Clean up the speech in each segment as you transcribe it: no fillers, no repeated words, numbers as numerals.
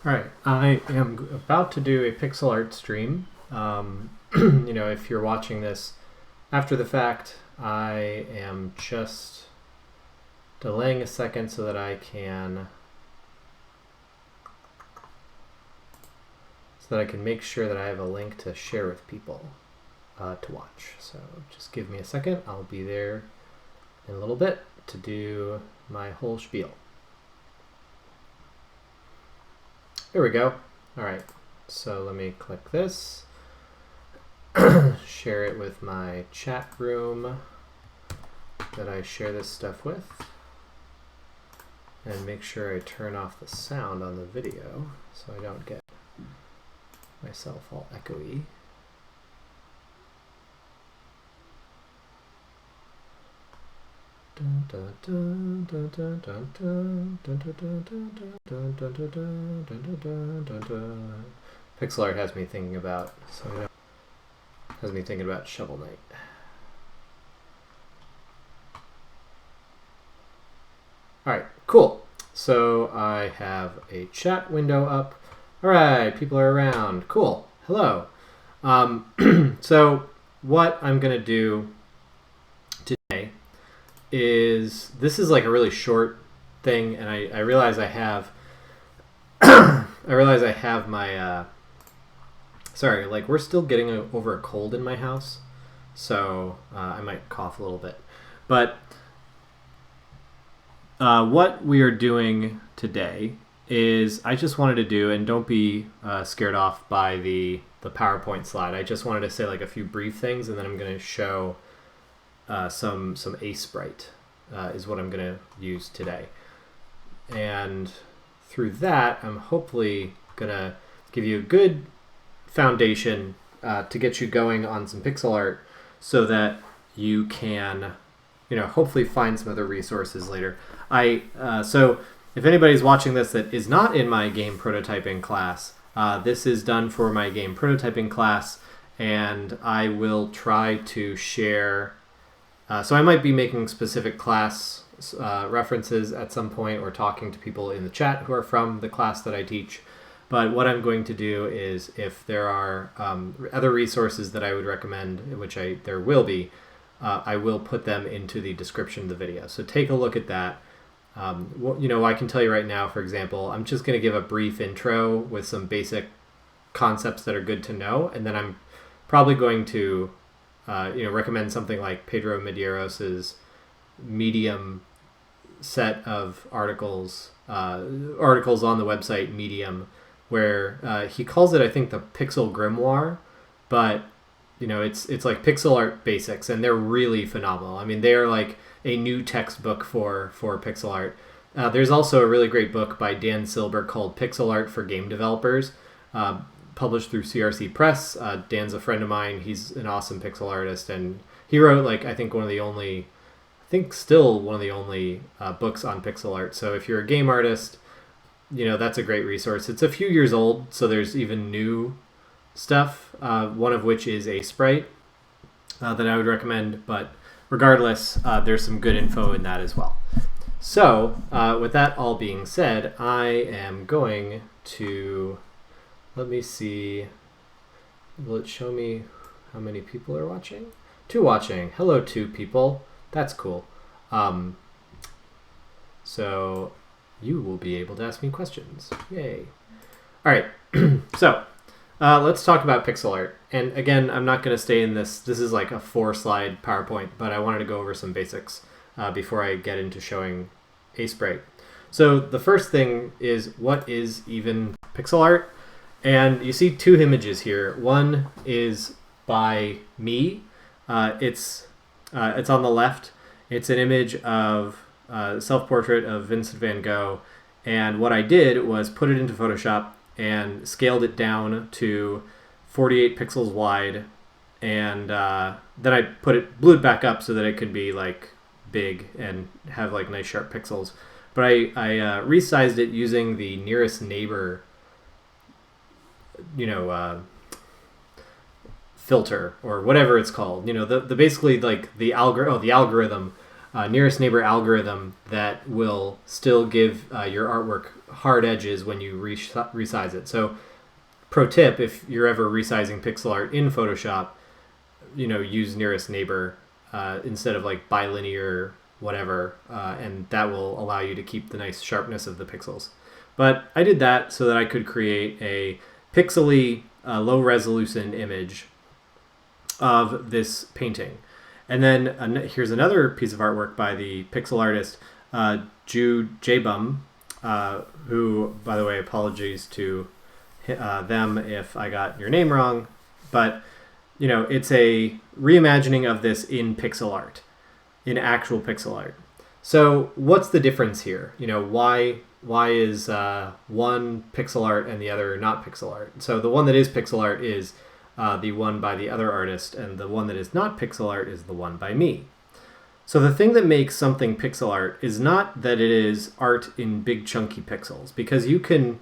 All right, I am about to do a pixel art stream. If you're watching this after the fact, I am just delaying a second so that I can make sure that I have a link to share with people to watch. So just give me a second. I'll be there in a little bit to do my whole spiel. There we go. All right, so let me click this, share it with my chat room that I share this stuff with, and make sure I turn off the sound on the video so I don't get myself all echoey. Pixel art has me thinking about Shovel Knight. All right, cool. So I have a chat window up. All right, people are around. Cool. Hello. So what I'm gonna do today is, this is like a really short thing, and I realize I have my sorry, like we're still getting over a cold in my house, so I might cough a little bit. But what we are doing today is, I just wanted to do, and don't be scared off by the PowerPoint slide. I just wanted to say like a few brief things, and then I'm going to show some Aseprite is what I'm going to use today. And through that, I'm hopefully going to give you a good foundation to get you going on some pixel art, so that you can, hopefully find some other resources later. So if anybody's watching this that is not in my game prototyping class, this is done for my game prototyping class, and I will try to share. So I might be making specific class references at some point, or talking to people in the chat who are from the class that I teach. But what I'm going to do is, if there are other resources that I would recommend, which there will be, I will put them into the description of the video. So take a look at that. I can tell you right now, for example, I'm just going to give a brief intro with some basic concepts that are good to know, and then I'm probably going to recommend something like Pedro Medeiros' Medium set of articles on the website Medium, where he calls it, I think, the Pixel Grimoire, but it's like pixel art basics, and they're really phenomenal. I mean, they are like a new textbook for pixel art. There's also a really great book by Dan Silber called Pixel Art for Game Developers, published through CRC Press. Dan's a friend of mine. He's an awesome pixel artist, and he wrote still one of the only books on pixel art. So if you're a game artist, that's a great resource. It's a few years old, so there's even new stuff, one of which is Aseprite that I would recommend, but regardless, there's some good info in that as well. So with that all being said, I am going to, let me see, will it show me how many people are watching? 2 watching. Hello, 2 people. That's cool. So you will be able to ask me questions. Yay. All right. So let's talk about pixel art. And again, I'm not going to stay in this. This is like a 4-slide PowerPoint, but I wanted to go over some basics before I get into showing Aseprite. So the first thing is, what is even pixel art? And you see 2 images here. One is by me. It's on the left. It's an image of self-portrait of Vincent van Gogh. And what I did was put it into Photoshop and scaled it down to 48 pixels wide, and then I blew it back up so that it could be like big and have like nice sharp pixels. But I resized it using the nearest neighbor, filter, or whatever it's called. The basically like the algorithm, nearest neighbor algorithm that will still give your artwork hard edges when you resize it. So pro tip, if you're ever resizing pixel art in Photoshop, use nearest neighbor instead of like bilinear whatever, and that will allow you to keep the nice sharpness of the pixels. But I did that so that I could create a pixely, low resolution image of this painting. And then here's another piece of artwork by the pixel artist Ju Jabum, who, by the way, apologies to them if I got your name wrong, but it's a reimagining of this in pixel art, in actual pixel art. So what's the difference here? Why is one pixel art and the other not pixel art? So the one that is pixel art is the one by the other artist, and the one that is not pixel art is the one by me. So the thing that makes something pixel art is not that it is art in big chunky pixels, because you can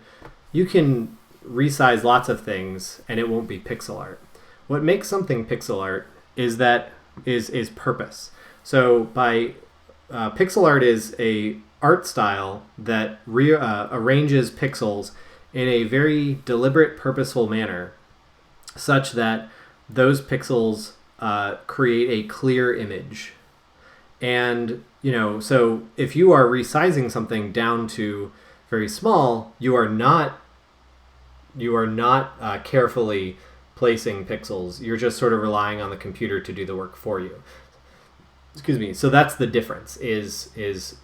resize lots of things and it won't be pixel art. What makes something pixel art is purpose. So pixel art is a art style that arranges pixels in a very deliberate, purposeful manner, such that those pixels create a clear image. And so if you are resizing something down to very small, you are not carefully placing pixels. You're just sort of relying on the computer to do the work for you. Excuse me. So that's the difference. Is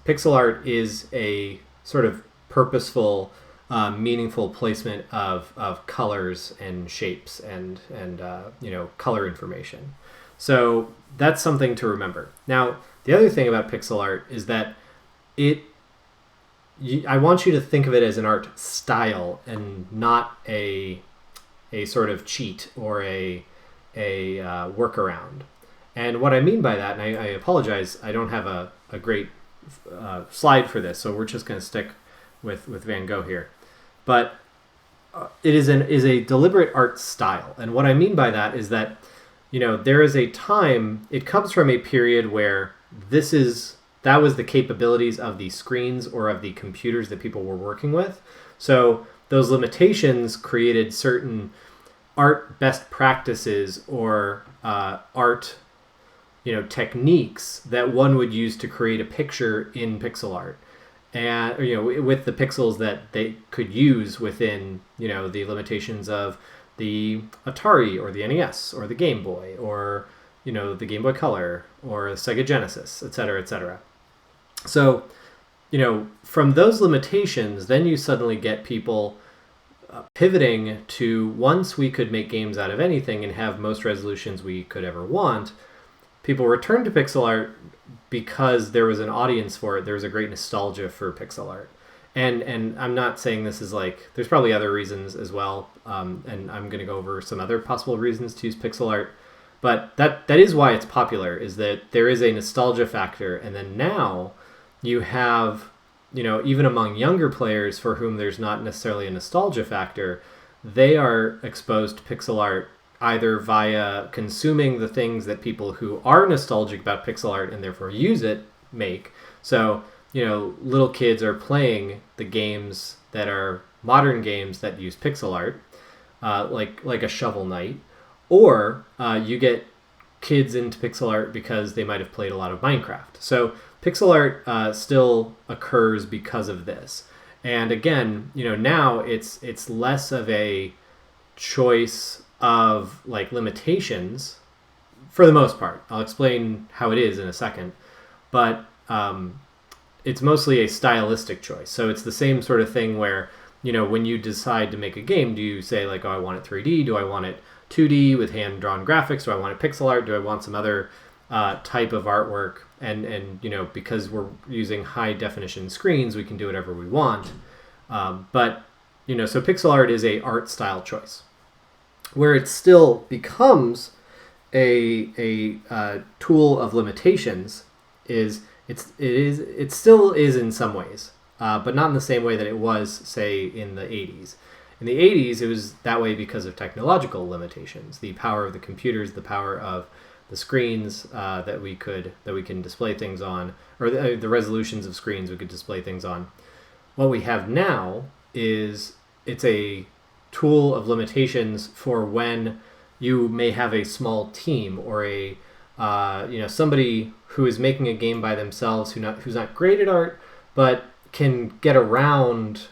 pixel art is a sort of purposeful, meaningful placement of colors and shapes and color information. So that's something to remember. Now, the other thing about pixel art is that I want you to think of it as an art style and not a sort of cheat or a workaround. And what I mean by that, and I apologize, I don't have a great slide for this, so we're just going to stick with Van Gogh here. But it is a deliberate art style. And what I mean by that is that, there is a time, it comes from a period where that was the capabilities of the screens or of the computers that people were working with. So those limitations created certain art best practices or art techniques that one would use to create a picture in pixel art, and with the pixels that they could use within the limitations of the Atari or the NES or the Game Boy or the Game Boy Color or the Sega Genesis, etc., etc. So from those limitations, then you suddenly get people pivoting to, once we could make games out of anything and have most resolutions we could ever want, people returned to pixel art because there was an audience for it. There was a great nostalgia for pixel art. And I'm not saying this is there's probably other reasons as well, and I'm going to go over some other possible reasons to use pixel art. But that is why it's popular, is that there is a nostalgia factor. And then now you have, even among younger players for whom there's not necessarily a nostalgia factor, they are exposed to pixel art either via consuming the things that people who are nostalgic about pixel art and therefore use it make. So, little kids are playing the games that are modern games that use pixel art, like a Shovel Knight, or you get kids into pixel art because they might have played a lot of Minecraft. So pixel art still occurs because of this. And again, now it's less of a choice of limitations for the most part. I'll explain how it is in a second, but it's mostly a stylistic choice. So it's the same sort of thing where, when you decide to make a game, do you say I want it 3D? Do I want it 2D with hand-drawn graphics? Do I want it pixel art? Do I want some other type of artwork? And because we're using high-definition screens, we can do whatever we want. But so pixel art is a art style choice. Where it still becomes a tool of limitations is it still is in some ways, but not in the same way that it was, say, in the 80s. In the 80s, it was that way because of technological limitations, the power of the computers, the power of the screens that we can display things on, or the resolutions of screens we could display things on. What we have now is it's a tool of limitations for when you may have a small team or a somebody who is making a game by themselves who's not great at art, but can get around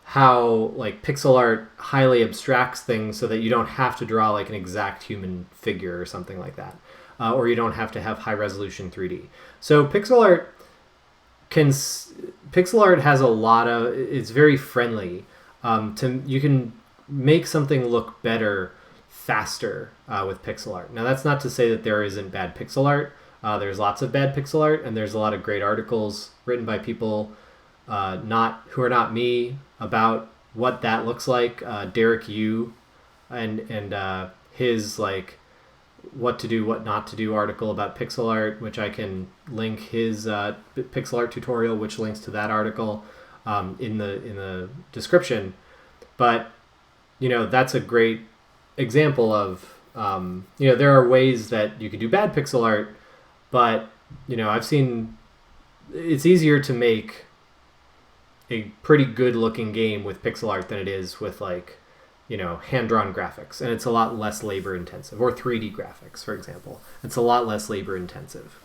how like pixel art highly abstracts things so that you don't have to draw like an exact human figure or something like that, or you don't have to have high resolution 3D. So pixel art has a lot of, it's very friendly. You can make something look better faster with pixel art. Now that's not to say that there isn't bad pixel art. There's lots of bad pixel art, and there's a lot of great articles written by people who are not me about what that looks like. Derek Yu and his like what to do, what not to do article about pixel art, which I can link his pixel art tutorial, which links to that article in the description. But that's a great example of there are ways that you can do bad pixel art, but I've seen it's easier to make a pretty good looking game with pixel art than it is with like hand-drawn graphics, and it's a lot less labor intensive, or 3D graphics, for example. It's a lot less labor intensive.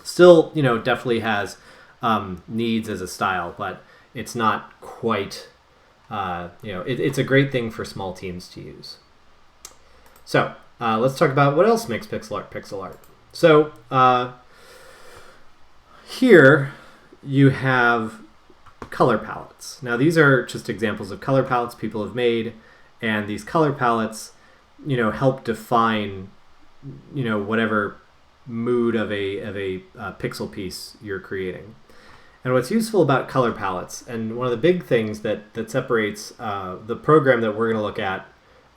Still, definitely has needs as a style, but it's not quite, it's a great thing for small teams to use. So let's talk about what else makes pixel art. So here you have color palettes. Now these are just examples of color palettes people have made, and these color palettes, help define, whatever mood of a pixel piece you're creating. And what's useful about color palettes, and one of the big things that separates the program that we're going to look at,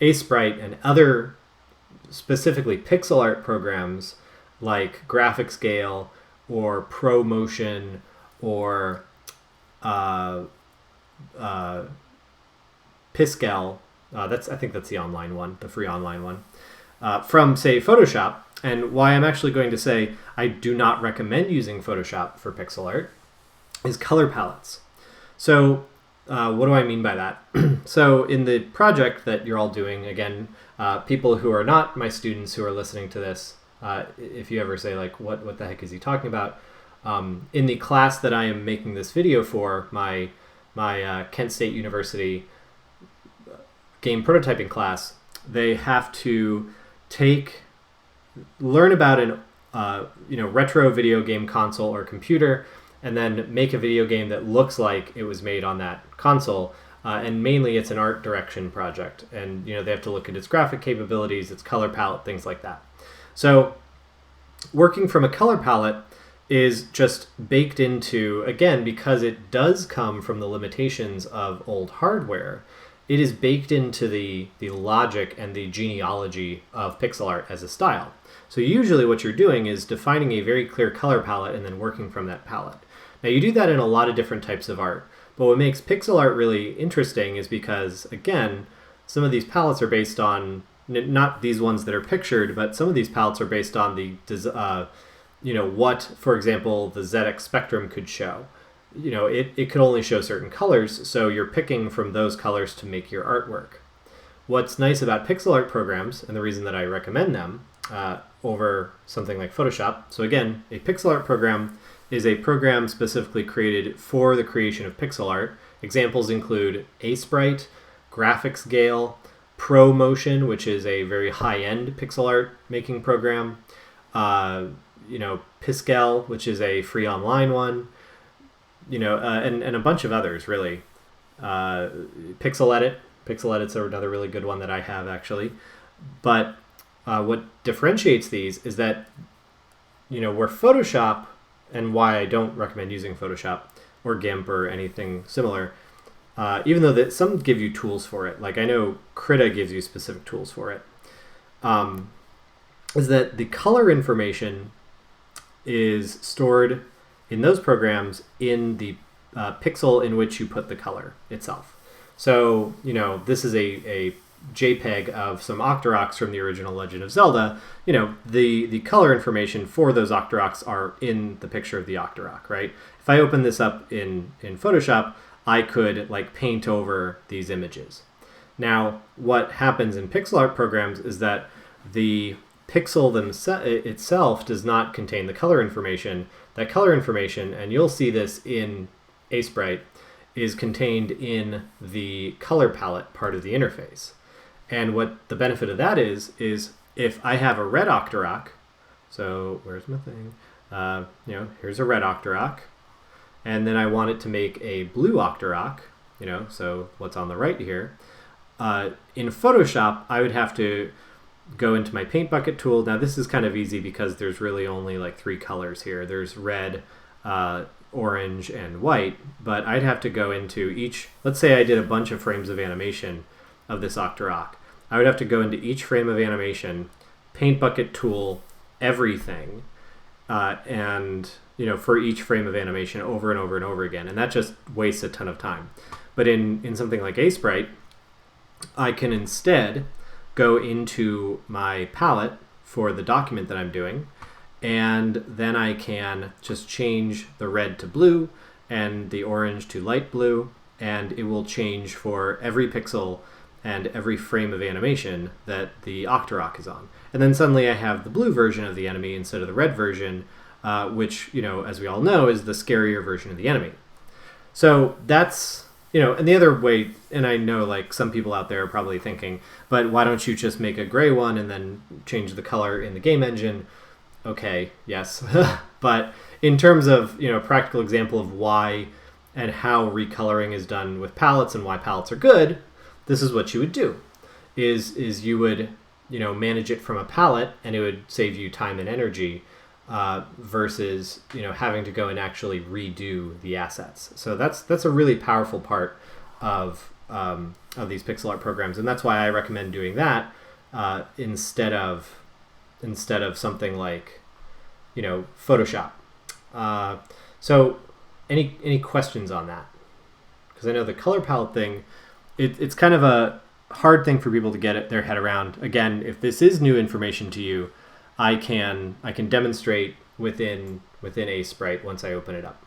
Aseprite, and other specifically pixel art programs like GraphicsGale or ProMotion or Piskel, I think that's the online one, the free online one, from say Photoshop. And why I'm actually going to say I do not recommend using Photoshop for pixel art is color palettes. So what do I mean by that? So in the project that you're all doing, again, people who are not my students who are listening to this, if you ever say like, what the heck is he talking about? In the class that I am making this video for, my Kent State University game prototyping class, they have to learn about an retro video game console or computer, and then make a video game that looks like it was made on that console. And mainly it's an art direction project, and they have to look at its graphic capabilities, its color palette, things like that. So working from a color palette is just baked into, again, because it does come from the limitations of old hardware, it is baked into the logic and the genealogy of pixel art as a style. So usually what you're doing is defining a very clear color palette and then working from that palette. Now you do that in a lot of different types of art, but what makes pixel art really interesting is because, again, some of these palettes are based on, not these ones that are pictured, but some of these palettes are based on the what, for example, the ZX Spectrum could show. It could only show certain colors, so you're picking from those colors to make your artwork. What's nice about pixel art programs, and the reason that I recommend them over something like Photoshop, so again, a pixel art program is a program specifically created for the creation of pixel art. Examples include Aseprite, GraphicsGale, ProMotion, which is a very high-end pixel art making program, Piskel, which is a free online one, and a bunch of others, really. Pixel Edit's another really good one that I have, actually. But what differentiates these is that, where Photoshop, and why I don't recommend using Photoshop or GIMP or anything similar, even though that some give you tools for it, like I know Krita gives you specific tools for it, is that the color information is stored in those programs in the pixel in which you put the color itself. So, this is a JPEG of some Octoroks from the original Legend of Zelda, the color information for those Octoroks are in the picture of the Octorok, right? If I open this up in Photoshop, I could like paint over these images. Now, what happens in pixel art programs is that the pixel itself does not contain the color information. That color information, and you'll see this in Aseprite, is contained in the color palette part of the interface. And what the benefit of that is if I have a red Octorok, so where's my thing? Here's a red Octorok, and then I want it to make a blue Octorok, so what's on the right here. In Photoshop, I would have to go into my paint bucket tool. Now this is kind of easy because there's really only like 3 colors here. There's red, orange, and white, but I'd have to go into each, let's say I did a bunch of frames of animation of this Octorok. I would have to go into each frame of animation, paint bucket tool, everything, and for each frame of animation over and over and over again, and that just wastes a ton of time. But in something like Aseprite, I can instead go into my palette for the document that I'm doing, and then I can just change the red to blue and the orange to light blue, and it will change for every pixel and every frame of animation that the Octorok is on. And then suddenly I have the blue version of the enemy instead of the red version, which, as we all know, is the scarier version of the enemy. So that's, and the other way, and I know like some people out there are probably thinking, but why don't you just make a gray one and then change the color in the game engine? Okay, yes. But in terms of, a practical example of why and how recoloring is done with palettes and why palettes are good, this is what you would do, is you would, manage it from a palette, and it would save you time and energy versus, having to go and actually redo the assets. So that's a really powerful part of these pixel art programs, and that's why I recommend doing that instead of something like, Photoshop. So any questions on that? Because I know the color palette thing, it's kind of a hard thing for people to get their head around. Again, if this is new information to you, I can demonstrate within Aseprite once I open it up.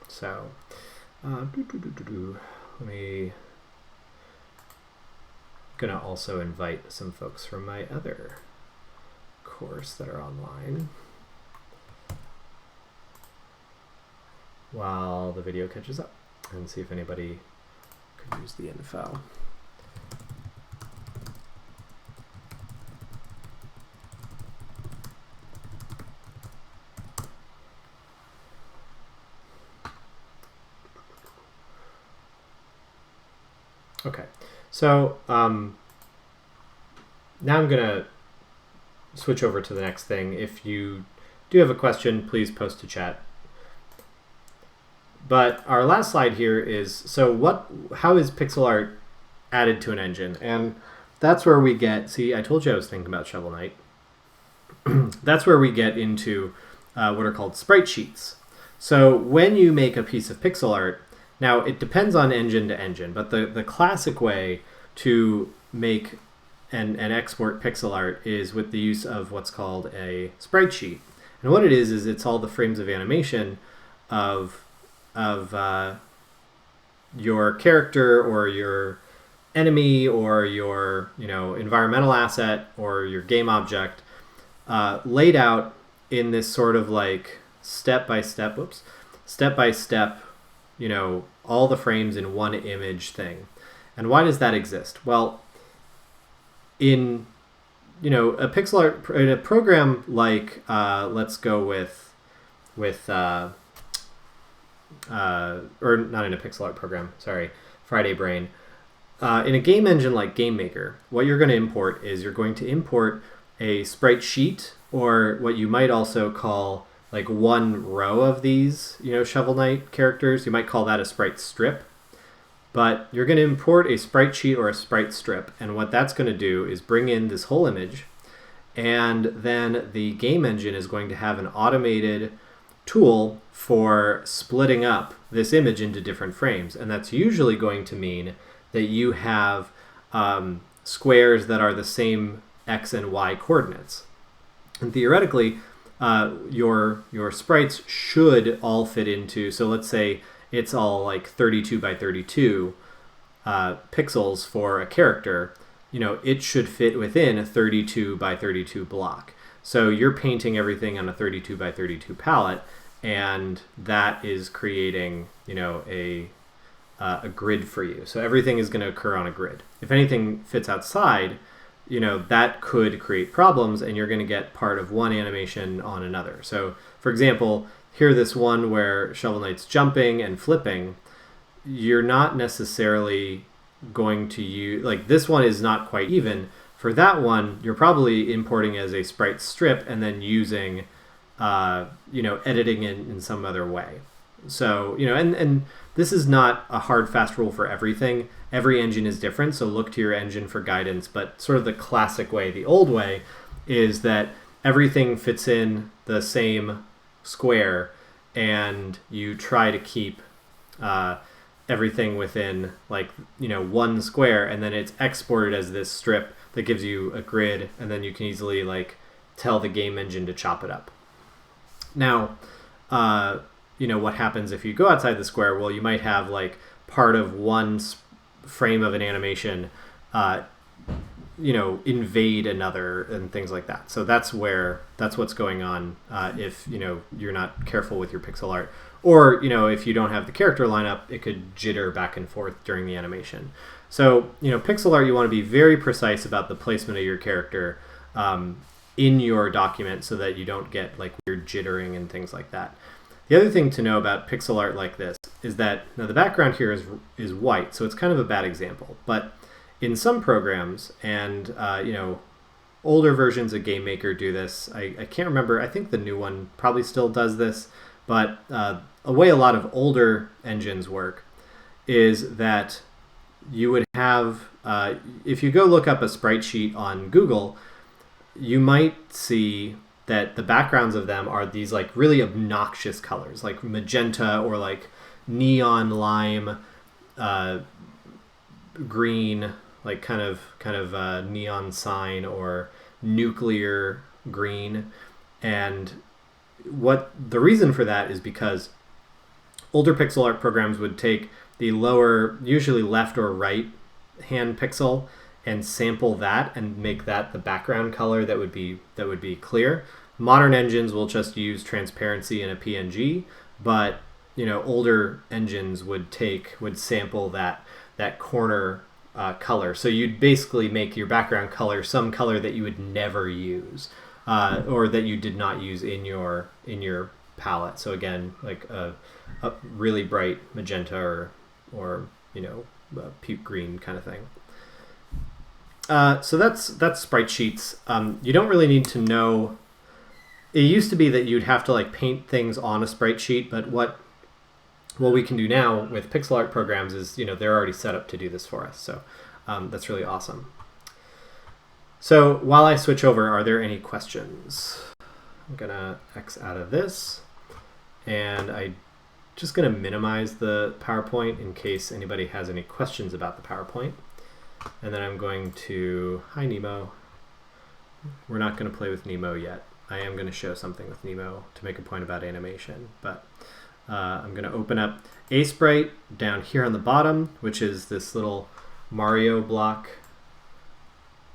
So let me. Gonna also invite some folks from my other course that are online while the video catches up, and see if anybody could use the info. Okay, so now I'm going to switch over to the next thing. If you do have a question, please post to chat. But our last slide here is, so how is pixel art added to an engine? And that's where we get, see, I told you I was thinking about Shovel Knight. That's where we get into what are called sprite sheets. So when you make a piece of pixel art, now it depends on engine to engine, but the classic way to make and export pixel art is with the use of what's called a sprite sheet. And what it is it's all the frames of animation of your character or your enemy or your environmental asset or your game object laid out in this sort of like step by step, all the frames in one image thing. And why does that exist? Well, in a pixel art in a program like let's go with or not in a pixel art program, sorry, Friday Brain. In a game engine like GameMaker, what you're going to import is you're going to import a sprite sheet, or what you might also call like one row of these, Shovel Knight characters. You might call that a sprite strip. But you're going to import a sprite sheet or a sprite strip, and what that's going to do is bring in this whole image, and then the game engine is going to have an automated tool for splitting up this image into different frames. And that's usually going to mean that you have squares that are the same x and y coordinates. And theoretically, your sprites should all fit into, so let's say it's all like 32 by 32 pixels for a character, it should fit within a 32 by 32 block. So you're painting everything on a 32 by 32 palette, and that is creating, a grid for you. So everything is going to occur on a grid. If anything fits outside, that could create problems, and you're going to get part of one animation on another. So, for example, here this one where Shovel Knight's jumping and flipping, you're not necessarily going to use, like this one is not quite even. For that one, you're probably importing as a sprite strip and then using, editing it in some other way. So, and this is not a hard, fast rule for everything. Every engine is different, so look to your engine for guidance. But sort of the classic way, the old way, is that everything fits in the same square, and you try to keep everything within one square, and then it's exported as this strip that gives you a grid, and then you can easily tell the game engine to chop it up. Now, what happens if you go outside the square? Well, you might have part of one frame of an animation invade another and things like that. So that's what's going on if you're not careful with your pixel art, or if you don't have the character lineup, it could jitter back and forth during the animation. So pixel art, you want to be very precise about the placement of your character in your document so that you don't get weird jittering and things like that. The other thing to know about pixel art like this is that now the background here is white, so it's kind of a bad example. But in some programs, and older versions of GameMaker do this. I can't remember. I think the new one probably still does this. But a way a lot of older engines work is that you would have, if you go look up a sprite sheet on Google, you might see that the backgrounds of them are these really obnoxious colors, like magenta or neon lime, green, kind of neon cyan, or nuclear green. And what the reason for that is because older pixel art programs would take the lower, usually left or right hand pixel, and sample that and make that the background color that would be clear. Modern engines will just use transparency in a PNG, but older engines would sample that corner color. So you'd basically make your background color some color that you would never use, or that you did not use in your palette. So again, a really bright magenta or puke green kind of thing. So that's sprite sheets. You don't really need to know. It used to be that you'd have to paint things on a sprite sheet, but what we can do now with pixel art programs is they're already set up to do this for us. So that's really awesome. So while I switch over, are there any questions? I'm gonna X out of this, and I'm just gonna minimize the PowerPoint in case anybody has any questions about the PowerPoint. And then I'm going to, hi Nemo. We're not gonna play with Nemo yet. I am gonna show something with Nemo to make a point about animation, but I'm gonna open up Aseprite down here on the bottom, which is this little Mario block.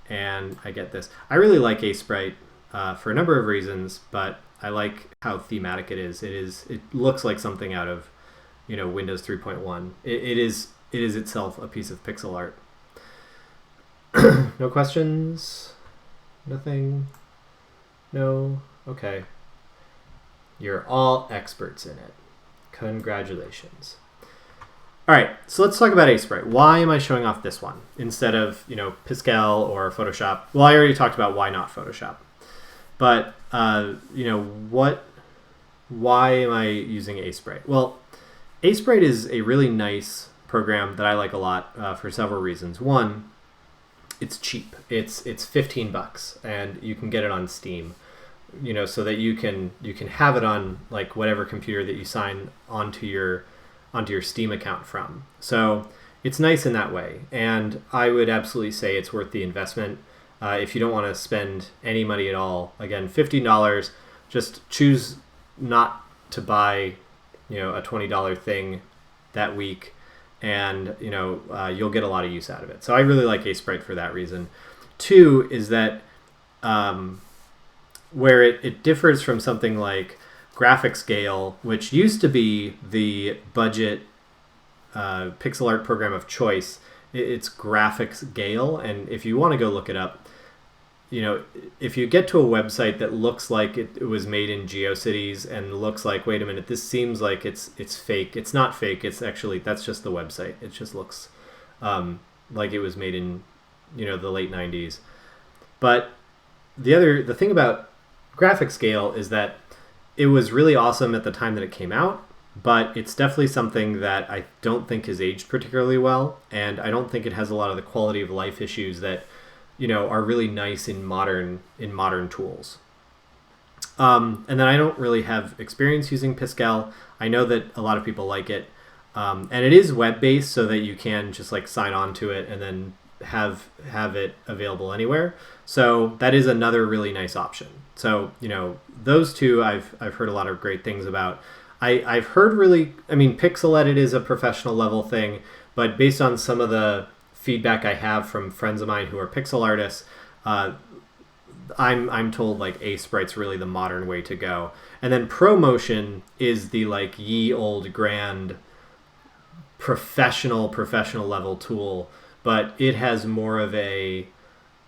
And I get this. I really like Aseprite for a number of reasons, but I like how thematic it is. It looks like something out of Windows 3.1. It is itself a piece of pixel art. No questions? Nothing? No? Okay. You're all experts in it. Congratulations. All right, so let's talk about Aseprite. Why am I showing off this one instead of, Pascal or Photoshop? Well, I already talked about why not Photoshop. But, why am I using Aseprite? Well, Aseprite is a really nice program that I like a lot for several reasons. One, it's cheap. It's $15, and you can get it on Steam. So that you can have it on whatever computer that you sign onto your Steam account from. So it's nice in that way. And I would absolutely say it's worth the investment. If you don't want to spend any money at all, again, $15, just choose not to buy, a $20 thing that week, and you'll get a lot of use out of it. So I really like Aseprite for that reason. Two is that where it differs from something like Graphic Scale, which used to be the budget pixel art program of choice. It's Graphics Gale, and if you want to go look it up, if you get to a website that looks like it was made in GeoCities and looks like, wait a minute, this seems like it's fake. It's not fake. It's actually, that's just the website. It just looks like it was made in the late 90s. But the thing about Graphic Scale is that it was really awesome at the time that it came out, but it's definitely something that I don't think has aged particularly well, and I don't think it has a lot of the quality of life issues that are really nice in modern tools. And then I don't really have experience using Pascal. I know that a lot of people like it, and it is web-based, so that you can just like sign on to it and then have it available anywhere. So that is another really nice option. So those two I've heard a lot of great things about. I've heard Pixel Edit is a professional level thing, but based on some of the feedback I have from friends of mine who are pixel artists, I'm told like Aseprite's really the modern way to go. And then ProMotion is the like ye old grand professional level tool, but it has more of a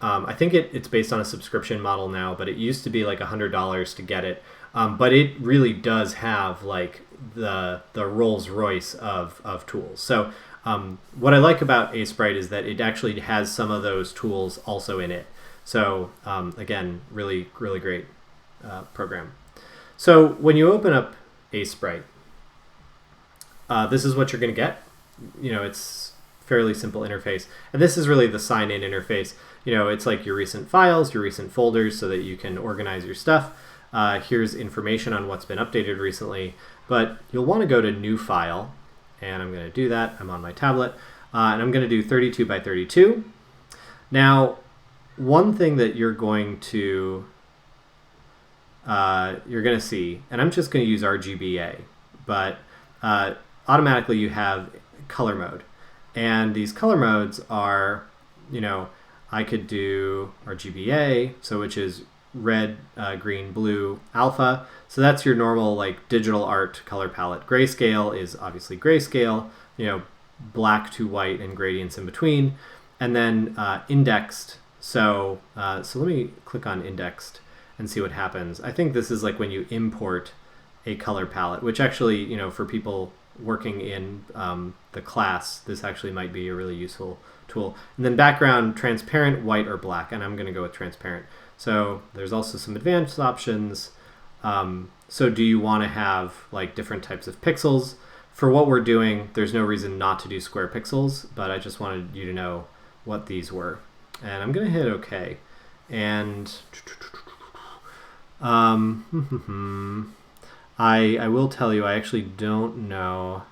I think it's based on a subscription model now, but it used to be like $100 to get it. But it really does have like the Rolls Royce of tools. So what I like about Aseprite is that it actually has some of those tools also in it. So again, really, really great program. So when you open up Aseprite, this is what you're going to get. It's fairly simple interface. And this is really the sign-in interface. It's like your recent files, your recent folders, so that you can organize your stuff. Here's information on what's been updated recently. But you'll want to go to New File, and I'm going to do that. I'm on my tablet, and I'm going to do 32 by 32. Now, one thing that you're going to see, and I'm just going to use RGBA, but automatically you have color mode. And these color modes are, I could do RGBA, so which is red, green, blue, alpha. So that's your normal like digital art color palette. Grayscale is obviously grayscale, black to white and gradients in between. And then indexed. So let me click on indexed and see what happens. I think this is like when you import a color palette, which actually, for people working in the class, this actually might be a really useful tool. And then background, transparent, white, or black, and I'm going to go with transparent. So there's also some advanced options. So do you want to have like different types of pixels? For what we're doing, there's no reason not to do square pixels, but I just wanted you to know what these were. And I'm going to hit OK. And I will tell you, I actually don't know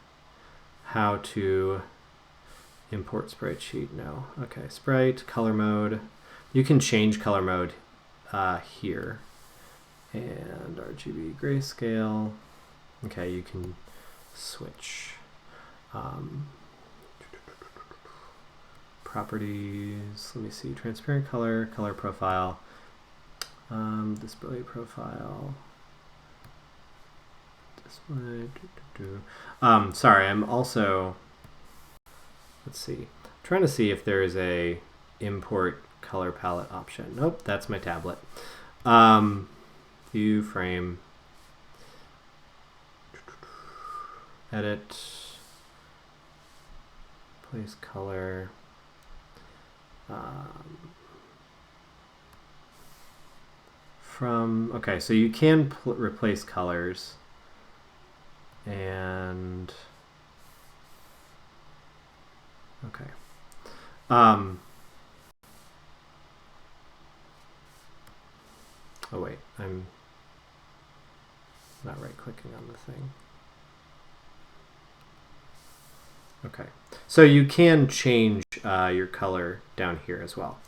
how to import sprite sheet. No. Okay, sprite, color mode. You can change color mode here. And RGB grayscale. Okay, you can switch. Properties, let me see, transparent color, color profile, display profile. Sorry, I'm also, let's see, I'm trying to see if there is a import color palette option. Nope, that's my tablet. View frame, edit, place color. Okay, so you can replace colors. And okay. Oh wait, I'm not right clicking on the thing. Okay. So you can change your color down here as well.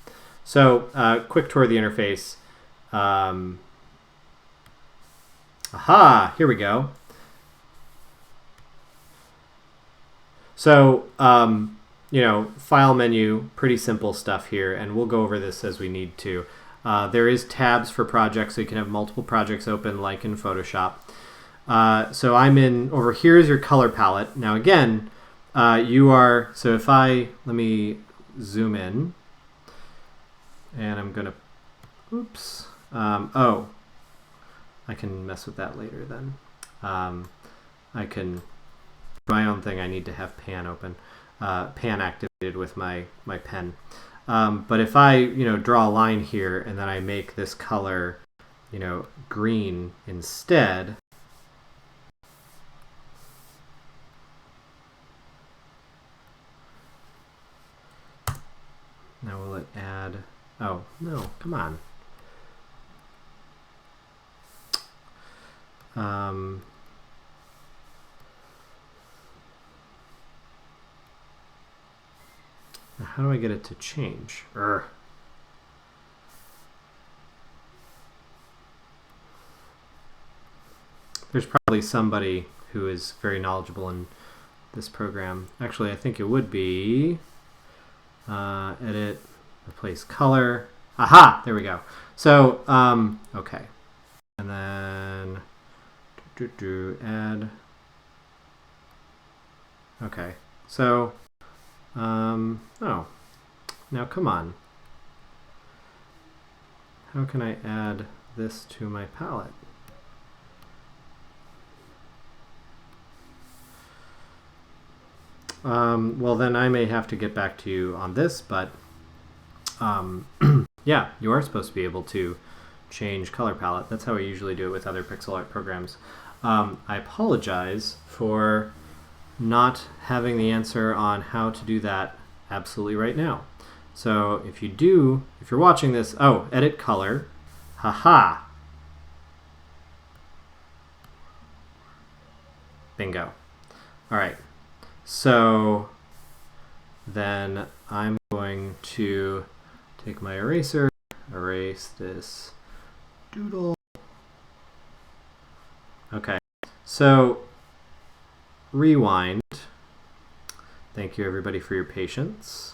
So quick tour of the interface. Aha, here we go. So, you know, file menu, pretty simple stuff here, and we'll go over this as we need to. There is tabs for projects, so you can have multiple projects open like in Photoshop. So I'm in, over here is your color palette. Now again, you are, so if let me zoom in, and I'm gonna, oops, oh, I can mess with that later then. I can, my own thing, I need to have pan open, pan activated with my pen. But if I, you know, draw a line here and then I make this color, you know, green instead, now will it add, oh, no, come on. How do I get it to change? Urgh. There's probably somebody who is very knowledgeable in this program. Actually, I think it would be edit, replace color. Aha, there we go. So, okay. And then add. Okay, so, oh, now come on. How can I add this to my palette? Well, then I may have to get back to you on this, but yeah, you are supposed to be able to change color palette. That's how I usually do it with other pixel art programs. I apologize for not having the answer on how to do that absolutely right now. So if you're watching this, oh, edit color, haha. Bingo. All right. So then I'm going to take my eraser, erase this doodle. Okay, so rewind. Thank you everybody for your patience.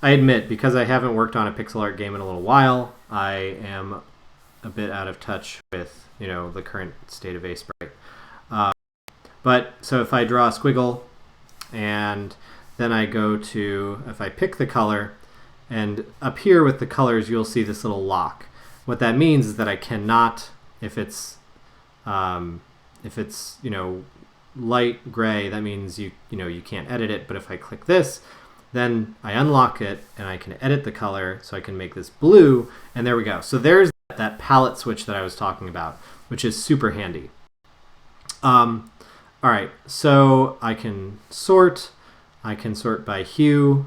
I admit, because I haven't worked on a pixel art game in a little while, I am a bit out of touch with, you know, the current state of Aseprite. But so if I draw a squiggle and then I go to, if I pick the color, and up here with the colors you'll see this little lock. What that means is that I cannot, if it's you know, light gray, that means you can't edit it. But if I click this, then I unlock it and I can edit the color, so I can make this blue, and there we go. So there's that palette switch that I was talking about, which is super handy. All right, so I can sort by hue,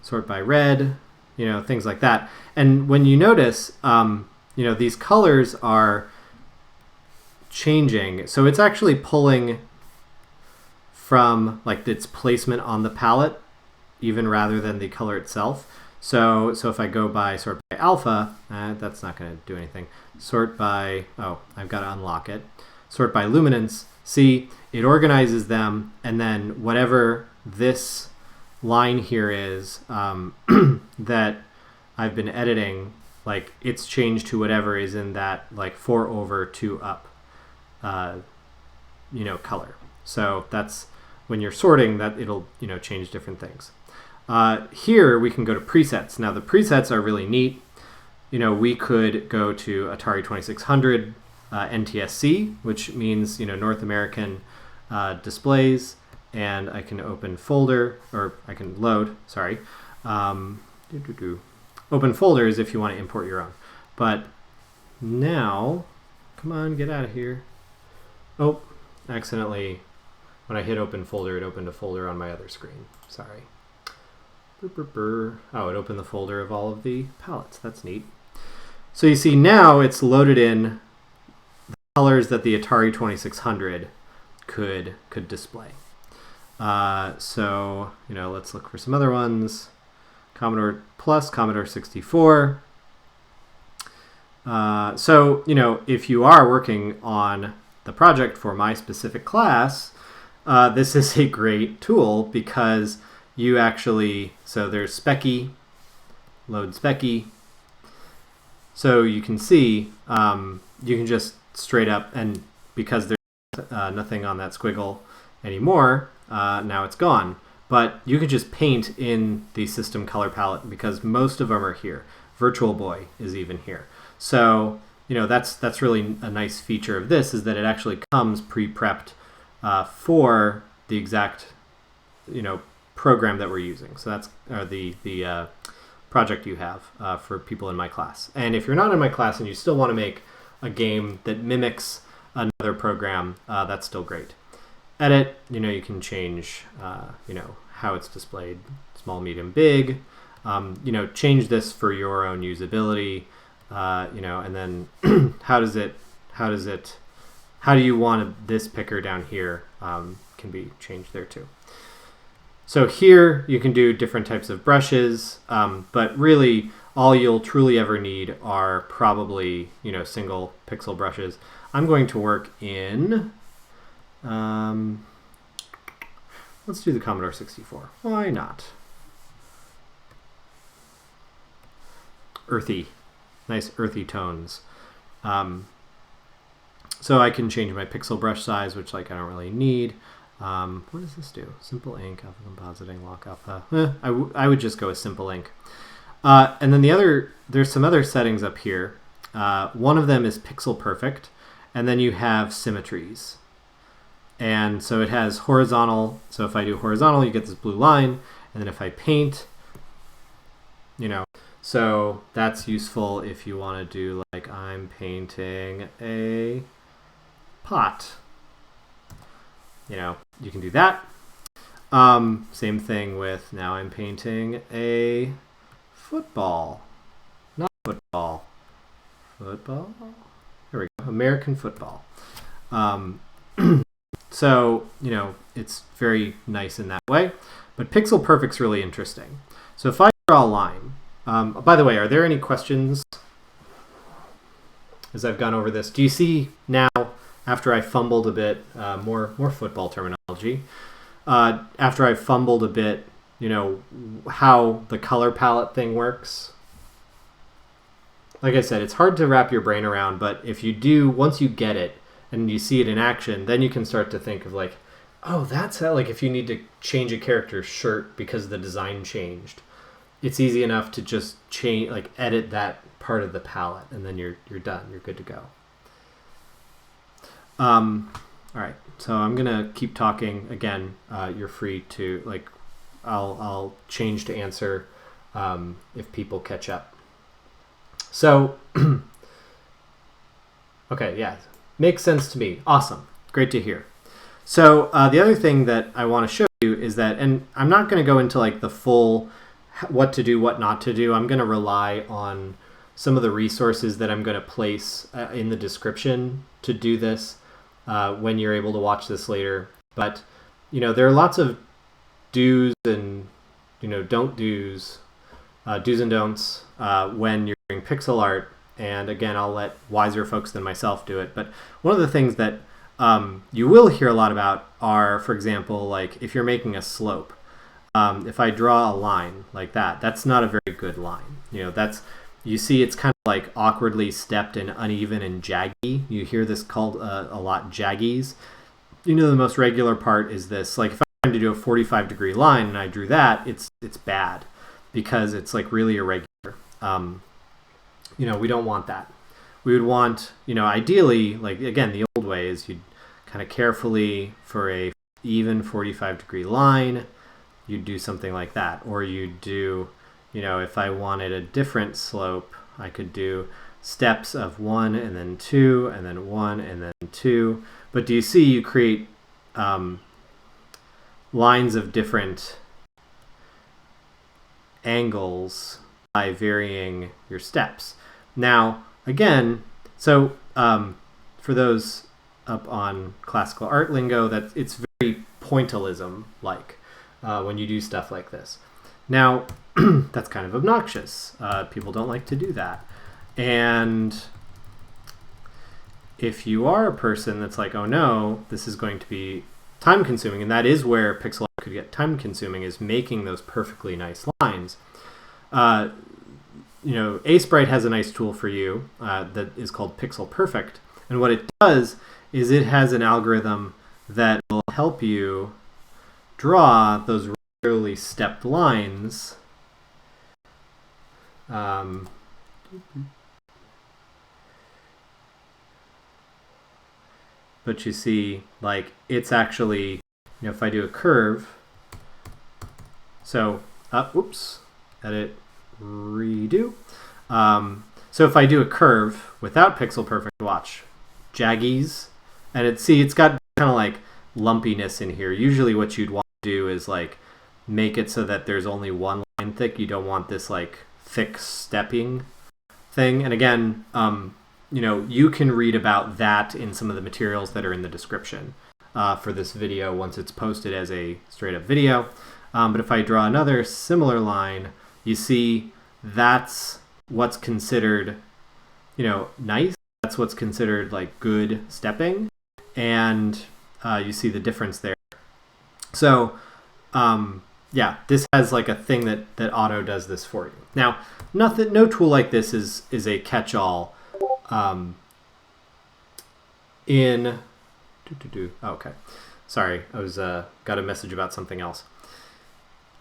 sort by red, you know, things like that. And when you notice, you know, these colors are changing. So it's actually pulling from like its placement on the palette, even rather than the color itself. So if I go by sort by alpha, that's not going to do anything. Sort by, oh, I've got to unlock it. Sort by luminance. See, it organizes them, and then whatever this line here is that I've been editing, like it's changed to whatever is in that like 4 over 2 up, you know, color. So that's when you're sorting, that it'll, you know, change different things. Here we can go to presets. Now the presets are really neat. You know, we could go to Atari 2600 NTSC, which means, you know, North American displays, and I can open folder, or I can load, sorry. Open folders if you want to import your own. But now, come on, get out of here. Oh, accidentally, when I hit open folder, it opened a folder on my other screen. Sorry. Oh, it opened the folder of all of the palettes. That's neat. So you see now it's loaded in the colors that the Atari 2600 could display. So, let's look for some other ones. Commodore Plus, Commodore 64. So, if you are working on the project for my specific class, this is a great tool because you actually, so there's Specky, load Specky. So you can see, you can just straight up, and because there's nothing on that squiggle anymore, now it's gone. But you could just paint in the system color palette because most of them are here. Virtual Boy is even here. So, that's really a nice feature of this, is that it actually comes pre-prepped for the exact, program that we're using. So that's the project you have for people in my class. And if you're not in my class and you still want to make a game that mimics another program, that's still great. Edit, you can change, how it's displayed, small, medium, big. Change this for your own usability, and then how do you want this picker down here can be changed there too. So here you can do different types of brushes, but really all you'll truly ever need are probably, single pixel brushes. I'm going to work in, let's do the Commodore 64. Why not? Earthy, nice earthy tones. So I can change my pixel brush size, which I don't really need. What does this do? Simple ink, alpha compositing, lock alpha. I would just go with simple ink. And then there's some other settings up here. One of them is pixel perfect, and then you have symmetries. And so it has horizontal. So if I do horizontal, you get this blue line. And then if I paint, so that's useful if you want to do I'm painting a pot. You can do that. Same thing with now I'm painting a football. Not football. Football? Here we go. American football. So, it's very nice in that way. But pixel perfect's really interesting. So if I draw a line, by the way, are there any questions as I've gone over this? Do you see now, after I fumbled a bit, more football terminology, after I fumbled a bit, how the color palette thing works? Like I said, it's hard to wrap your brain around, but if you do, once you get it and you see it in action, then you can start to think of oh, that's how, if you need to change a character's shirt because the design changed, it's easy enough to just change, edit that part of the palette, and then you're done. You're good to go. All right, so I'm gonna keep talking again. You're free to I'll change to answer if people catch up. So, okay, yeah, makes sense to me. Awesome, great to hear. So the other thing that I want to show you is that, and I'm not going to go into the full what to do, what not to do. I'm going to rely on some of the resources that I'm going to place in the description to do this when you're able to watch this later. But, there are lots of do's and, don't do's, do's and don'ts when you're doing pixel art. And again, I'll let wiser folks than myself do it. But one of the things that you will hear a lot about are, for example, if you're making a slope. If I draw a line like that, that's not a very good line. You see it's kind of awkwardly stepped and uneven and jaggy. You hear this called a lot jaggies. The most regular part is this. If I'm trying to do a 45-degree line and I drew that, it's bad because it's really irregular. We don't want that. We would want, ideally, again, the old way is you'd kind of carefully, for a even 45-degree line, you'd do something like that. Or you'd do, if I wanted a different slope, I could do steps of 1 and then 2 and then 1 and then 2. But do you see you create lines of different angles by varying your steps. Now, again, so for those up on classical art lingo, that it's very pointillism like when you do stuff like this. Now, that's kind of obnoxious. People don't like to do that. And if you are a person that's like, oh no, this is going to be time consuming, and that is where pixel art could get time consuming, is making those perfectly nice lines. Aseprite has a nice tool for you that is called Pixel Perfect. And what it does is it has an algorithm that will help you draw those regularly stepped lines. But you see, like, it's actually, if I do a curve, so, oops, edit, redo. So if I do a curve without Pixel Perfect, watch, jaggies, and it's got kind of like lumpiness in here. Usually what you'd want to do is like make it so that there's only one line thick. You don't want this like thick stepping thing. And again, you can read about that in some of the materials that are in the description for this video once it's posted as a straight up video. But if I draw another similar line, you see that's what's considered, nice. That's what's considered like good stepping. And you see the difference there. So yeah, this has like a thing that auto does this for you. Now, no tool like this is a catch-all. Okay, sorry, I was got a message about something else.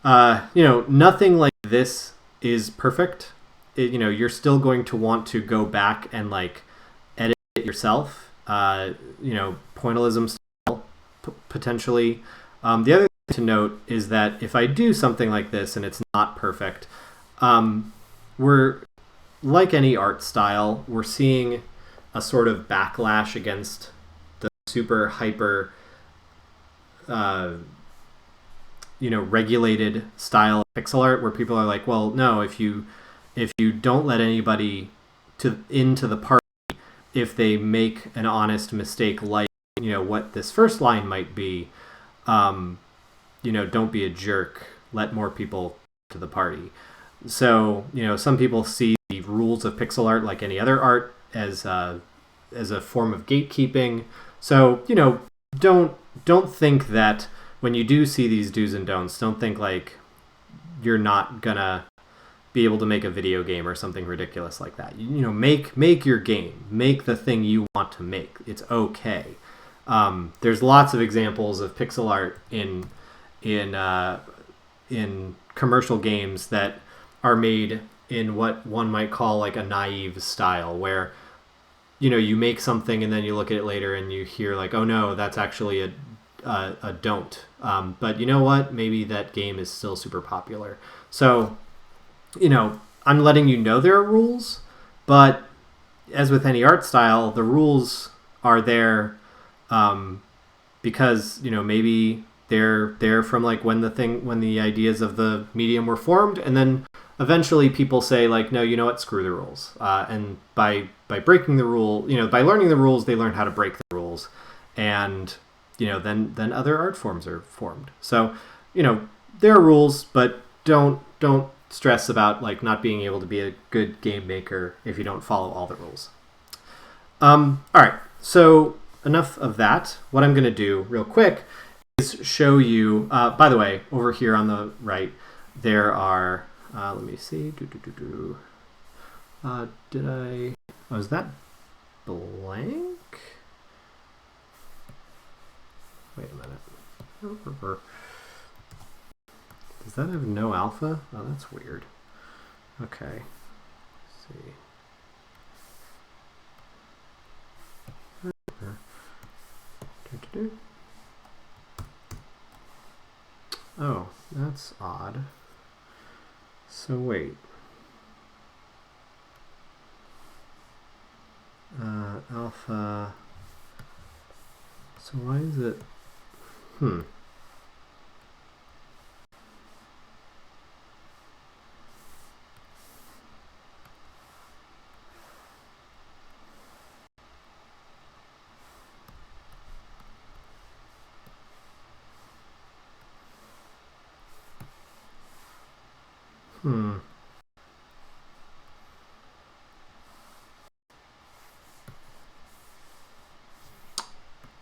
Nothing like this is perfect. You're still going to want to go back and like edit it yourself. Pointillism style potentially. The other thing to note is that if I do something like this and it's not perfect, we're like any art style, we're seeing a sort of backlash against the super hyper, regulated style of pixel art, where people are like, well, no, if you don't let anybody into the party, if they make an honest mistake, like what this first line might be, don't be a jerk. Let more people to the party. So some people see the rules of pixel art like any other art as a form of gatekeeping. So don't think that when you do see these do's and don'ts, don't think like you're not gonna be able to make a video game or something ridiculous like that. Make your game. Make the thing you want to make. It's okay. There's lots of examples of pixel art in commercial games that are made in what one might call like a naive style, where you make something and then you look at it later and you hear like, oh no, that's actually a don't. But you know what? Maybe that game is still super popular. So I'm letting you know there are rules, but as with any art style, the rules are there because maybe they're from like when the ideas of the medium were formed, and then eventually people say like, no, you know what, screw the rules. And by breaking the rule, by learning the rules, they learn how to break the rules, and then other art forms are formed. So there are rules, but don't stress about like not being able to be a good game maker if you don't follow all the rules. All right, so enough of that. What I'm going to do real quick is show you, by the way, over here on the right, there are, let me see, is that blank? Wait a minute. Does that have no alpha? Oh, that's weird. Okay. Let's see. Oh, that's odd. So wait. Alpha. So why is it?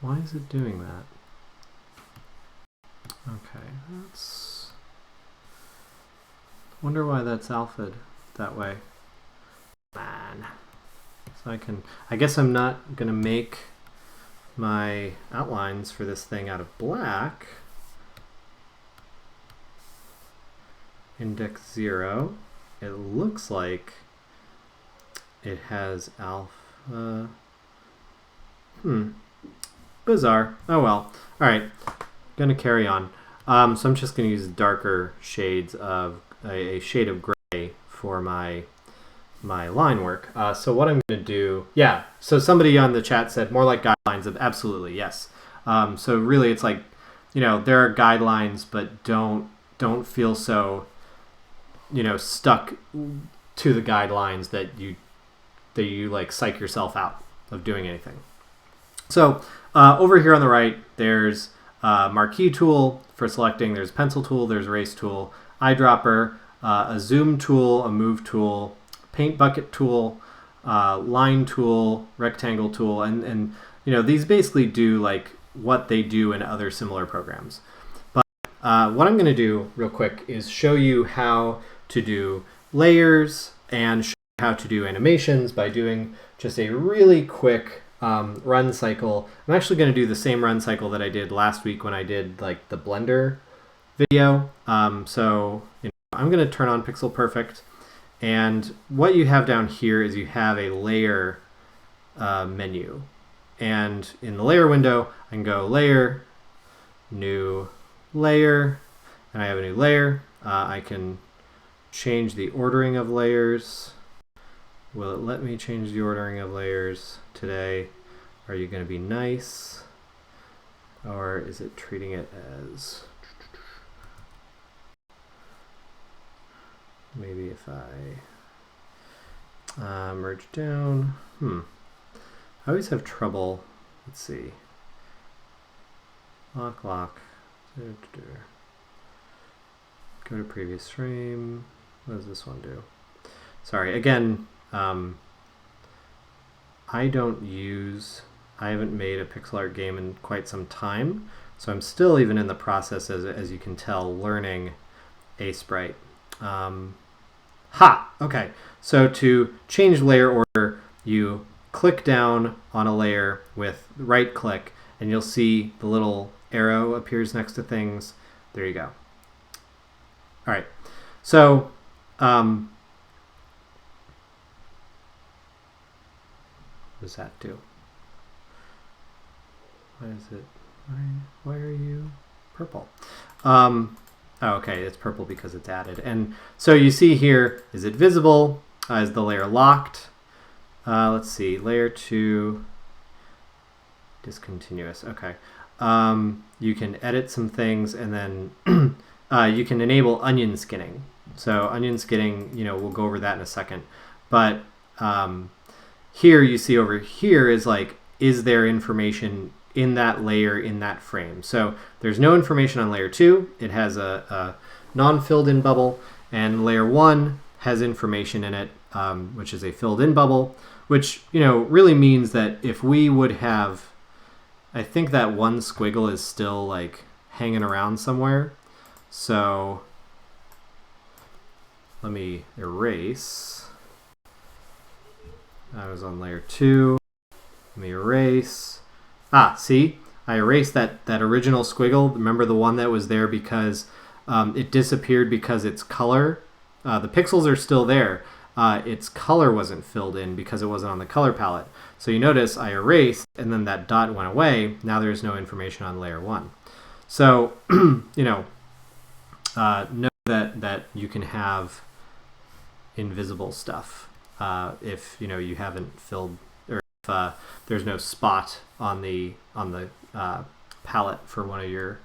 Why is it doing that? Okay, that's... Wonder why that's alphaed that way. Man. So I guess I'm not gonna make my outlines for this thing out of black. Index 0. It looks like it has alpha. Bizarre. Oh well. Alright. Gonna carry on. So I'm just gonna use darker shades of a shade of gray for my line work. So what I'm going to do, yeah, so somebody on the chat said more like guidelines. Of absolutely, yes. So really it's like, there are guidelines, but don't feel so, stuck to the guidelines that you like psych yourself out of doing anything. So over here on the right, there's marquee tool for selecting, there's pencil tool, there's erase tool, eyedropper, a zoom tool, a move tool, paint bucket tool, line tool, rectangle tool, and these basically do like what they do in other similar programs. But what I'm going to do real quick is show you how to do layers and show you how to do animations by doing just a really quick run cycle. I'm actually going to do the same run cycle that I did last week when I did like the Blender video. So I'm going to turn on Pixel Perfect. And what you have down here is you have a layer menu. And in the layer window, I can go layer, new layer, and I have a new layer. I can change the ordering of layers. Will it let me change the ordering of layers today? Are you going to be nice? Or is it treating it as... Maybe if I merge down, I always have trouble, let's see, lock, go to previous frame, what does this one do? Sorry, again, I haven't made a pixel art game in quite some time, so I'm still even in the process, as you can tell, learning Aseprite. Okay, so to change layer order, you click down on a layer with right click, and you'll see the little arrow appears next to things. There you go. All right, so what does that do? Why is it? Why are you purple? Oh, okay, it's purple because it's added. And so you see here, is it visible? Is the layer locked? Let's see, layer 2, discontinuous, okay. You can edit some things, and then you can enable onion skinning. So onion skinning, we'll go over that in a second. But here you see over here is like, is there information in that layer, in that frame? So there's no information on layer 2. It has a non-filled in bubble, and layer 1 has information in it, which is a filled in bubble, which really means that if we would have, I think that one squiggle is still like hanging around somewhere. So let me erase. I was on layer 2. Let me erase. See, I erased that original squiggle. Remember the one that was there because it disappeared because its color, the pixels are still there. Its color wasn't filled in because it wasn't on the color palette. So you notice I erased, and then that dot went away. Now there's no information on layer 1. So, know that you can have invisible stuff if you haven't filled, or if there's no spot on the palette for one of your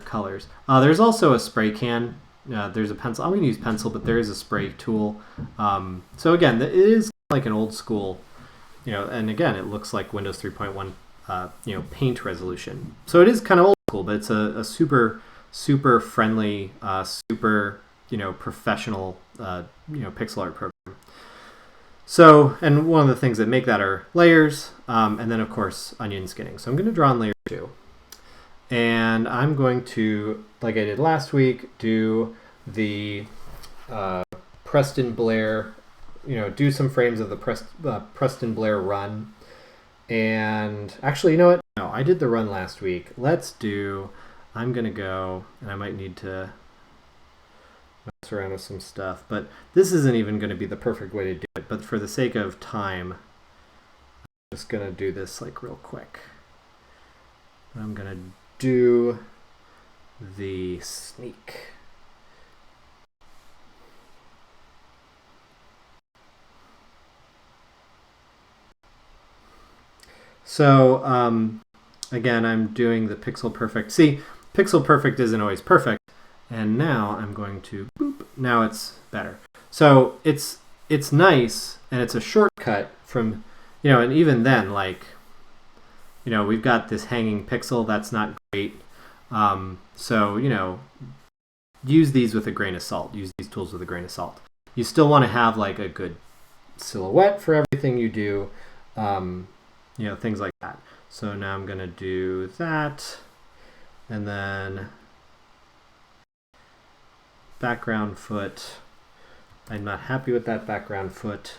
colors. There's also a spray can. There's a pencil. I'm going to use pencil, but there is a spray tool. So again, it is like an old school, and again, it looks like Windows 3.1, paint resolution. So it is kind of old school, but it's a super friendly, super professional pixel art program. So, and one of the things that make that are layers, and then of course onion skinning. So I'm going to draw on layer 2. And I'm going to, like I did last week, do the Preston Blair, do some frames of the Preston Blair run. And actually, you know what? No, I did the run last week. I'm going to go, and I might need to mess around with some stuff, but this isn't even going to be the perfect way to do it. But for the sake of time, I'm just going to do this like real quick. I'm going to do the sneak. So again, I'm doing the pixel perfect. See, pixel perfect isn't always perfect. And now I'm going to boop. Now it's better. So it's nice, and it's a shortcut from, and even then, like, we've got this hanging pixel. That's not great. So, use these with a grain of salt. Use these tools with a grain of salt. You still want to have like a good silhouette for everything you do. Things like that. So now I'm going to do that. And then background foot. I'm not happy with that background foot.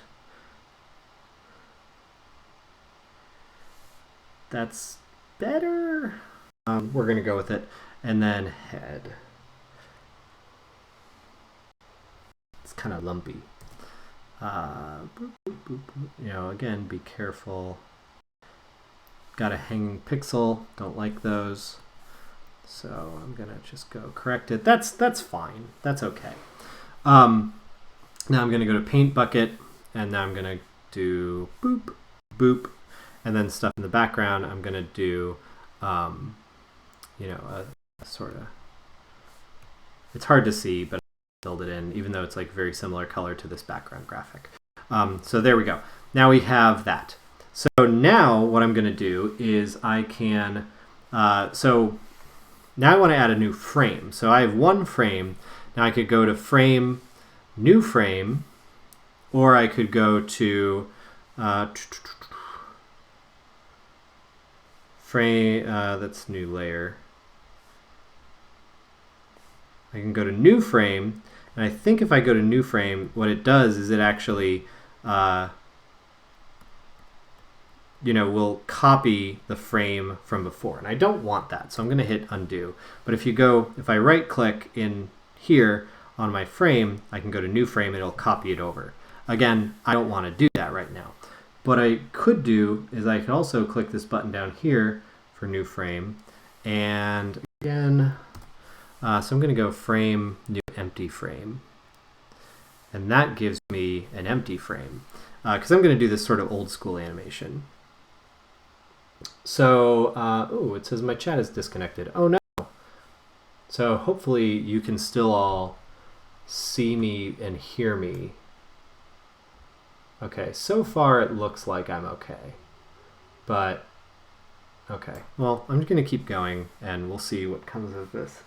That's better. We're going to go with it. And then head. It's kind of lumpy. Again, be careful. Got a hanging pixel. Don't like those. So I'm going to just go correct it. That's fine. That's okay. Now I'm going to go to paint bucket, and now I'm going to do boop, boop, and then stuff in the background. I'm going to do, a sort of, it's hard to see, but I filled it in, even though it's like very similar color to this background graphic. So there we go. Now we have that. So now what I'm going to do is I can, so now I want to add a new frame. So I have one frame. Now I could go to frame, new frame, or I could go to frame, that's new layer. I can go to new frame, and I think if I go to new frame, what it does is it actually will copy the frame from before. And I don't want that, so I'm going to hit undo. But if I right click in here on my frame, I can go to new frame and it'll copy it over. Again, I don't want to do that right now. What I could do is I can also click this button down here for new frame. And again, so I'm going to go frame, new empty frame. And that gives me an empty frame because I'm going to do this sort of old school animation. So, it says my chat is disconnected. Oh no. So hopefully you can still all see me and hear me. Okay, so far it looks like I'm okay. But, okay. Well, I'm just going to keep going and we'll see what comes of this.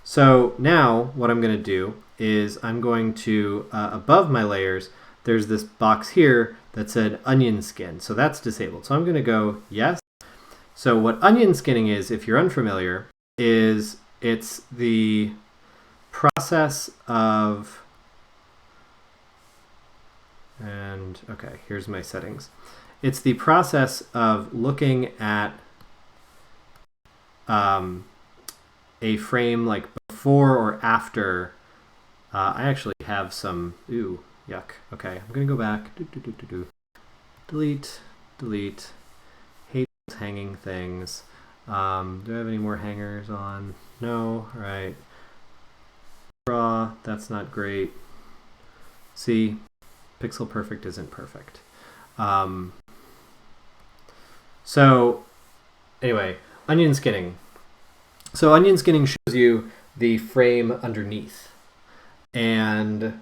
So now what I'm going to do is I'm going to, above my layers, there's this box here that said onion skin. So that's disabled. So I'm going to go yes. So what onion skinning is, if you're unfamiliar, is it's the process of, and okay, here's my settings. It's the process of looking at a frame like before or after. I actually have some, ooh, yuck. Okay, I'm going to go back. Delete, delete. Hate those hanging things. Do I have any more hangers on? No. All right. Draw. That's not great. See, pixel perfect isn't perfect. So anyway, onion skinning. So onion skinning shows you the frame underneath. And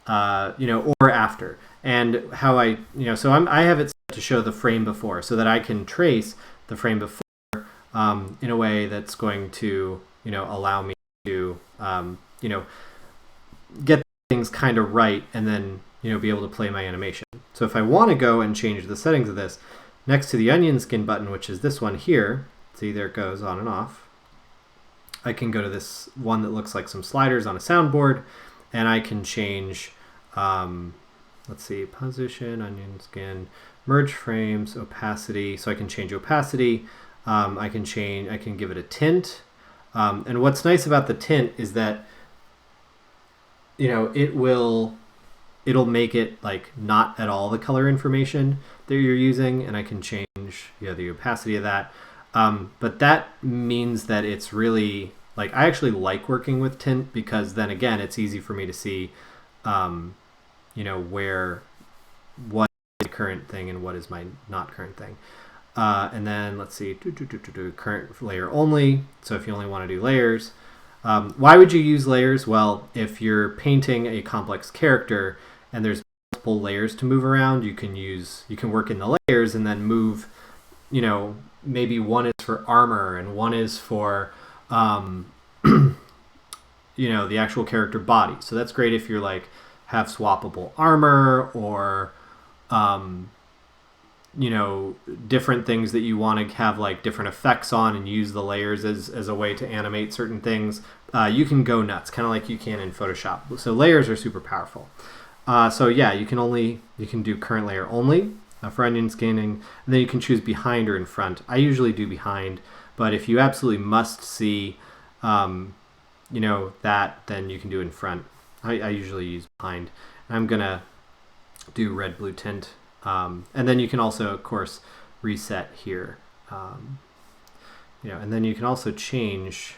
or after, and how I have it set to show the frame before, so that I can trace the frame before in a way that's going to allow me to, you know, get things kind of right and then, you know, be able to play my animation. So if I want to go and change the settings of this, next to the onion skin button, which is this one here, see there it goes on and off, I can go to this one that looks like some sliders on a soundboard, and I can change, let's see, position, onion skin, merge frames, opacity. So I can change opacity. I can give it a tint. And what's nice about the tint is that, you know, it'll make it like not at all the color information that you're using, and I can change, you know, the opacity of that. But that means that it's really, like, I actually like working with tint because then again, it's easy for me to see, you know, what is the current thing and what is my not current thing. And then let's see, current layer only. So if you only want to do layers, why would you use layers? Well, if you're painting a complex character and there's multiple layers to move around, you can work in the layers and then move, you know, maybe one is for armor and one is for, you know, the actual character body. So that's great if you're like have swappable armor or, you know, different things that you want to have like different effects on and use the layers as a way to animate certain things. You can go nuts, kind of like you can in Photoshop. So layers are super powerful. So yeah, you can do current layer only for onion scanning, and then you can choose behind or in front. I usually do behind, but if you absolutely must see, you know, that, then you can do in front. I usually use behind. I'm gonna do red blue tint, and then you can also, of course, reset here. You know, and then you can also change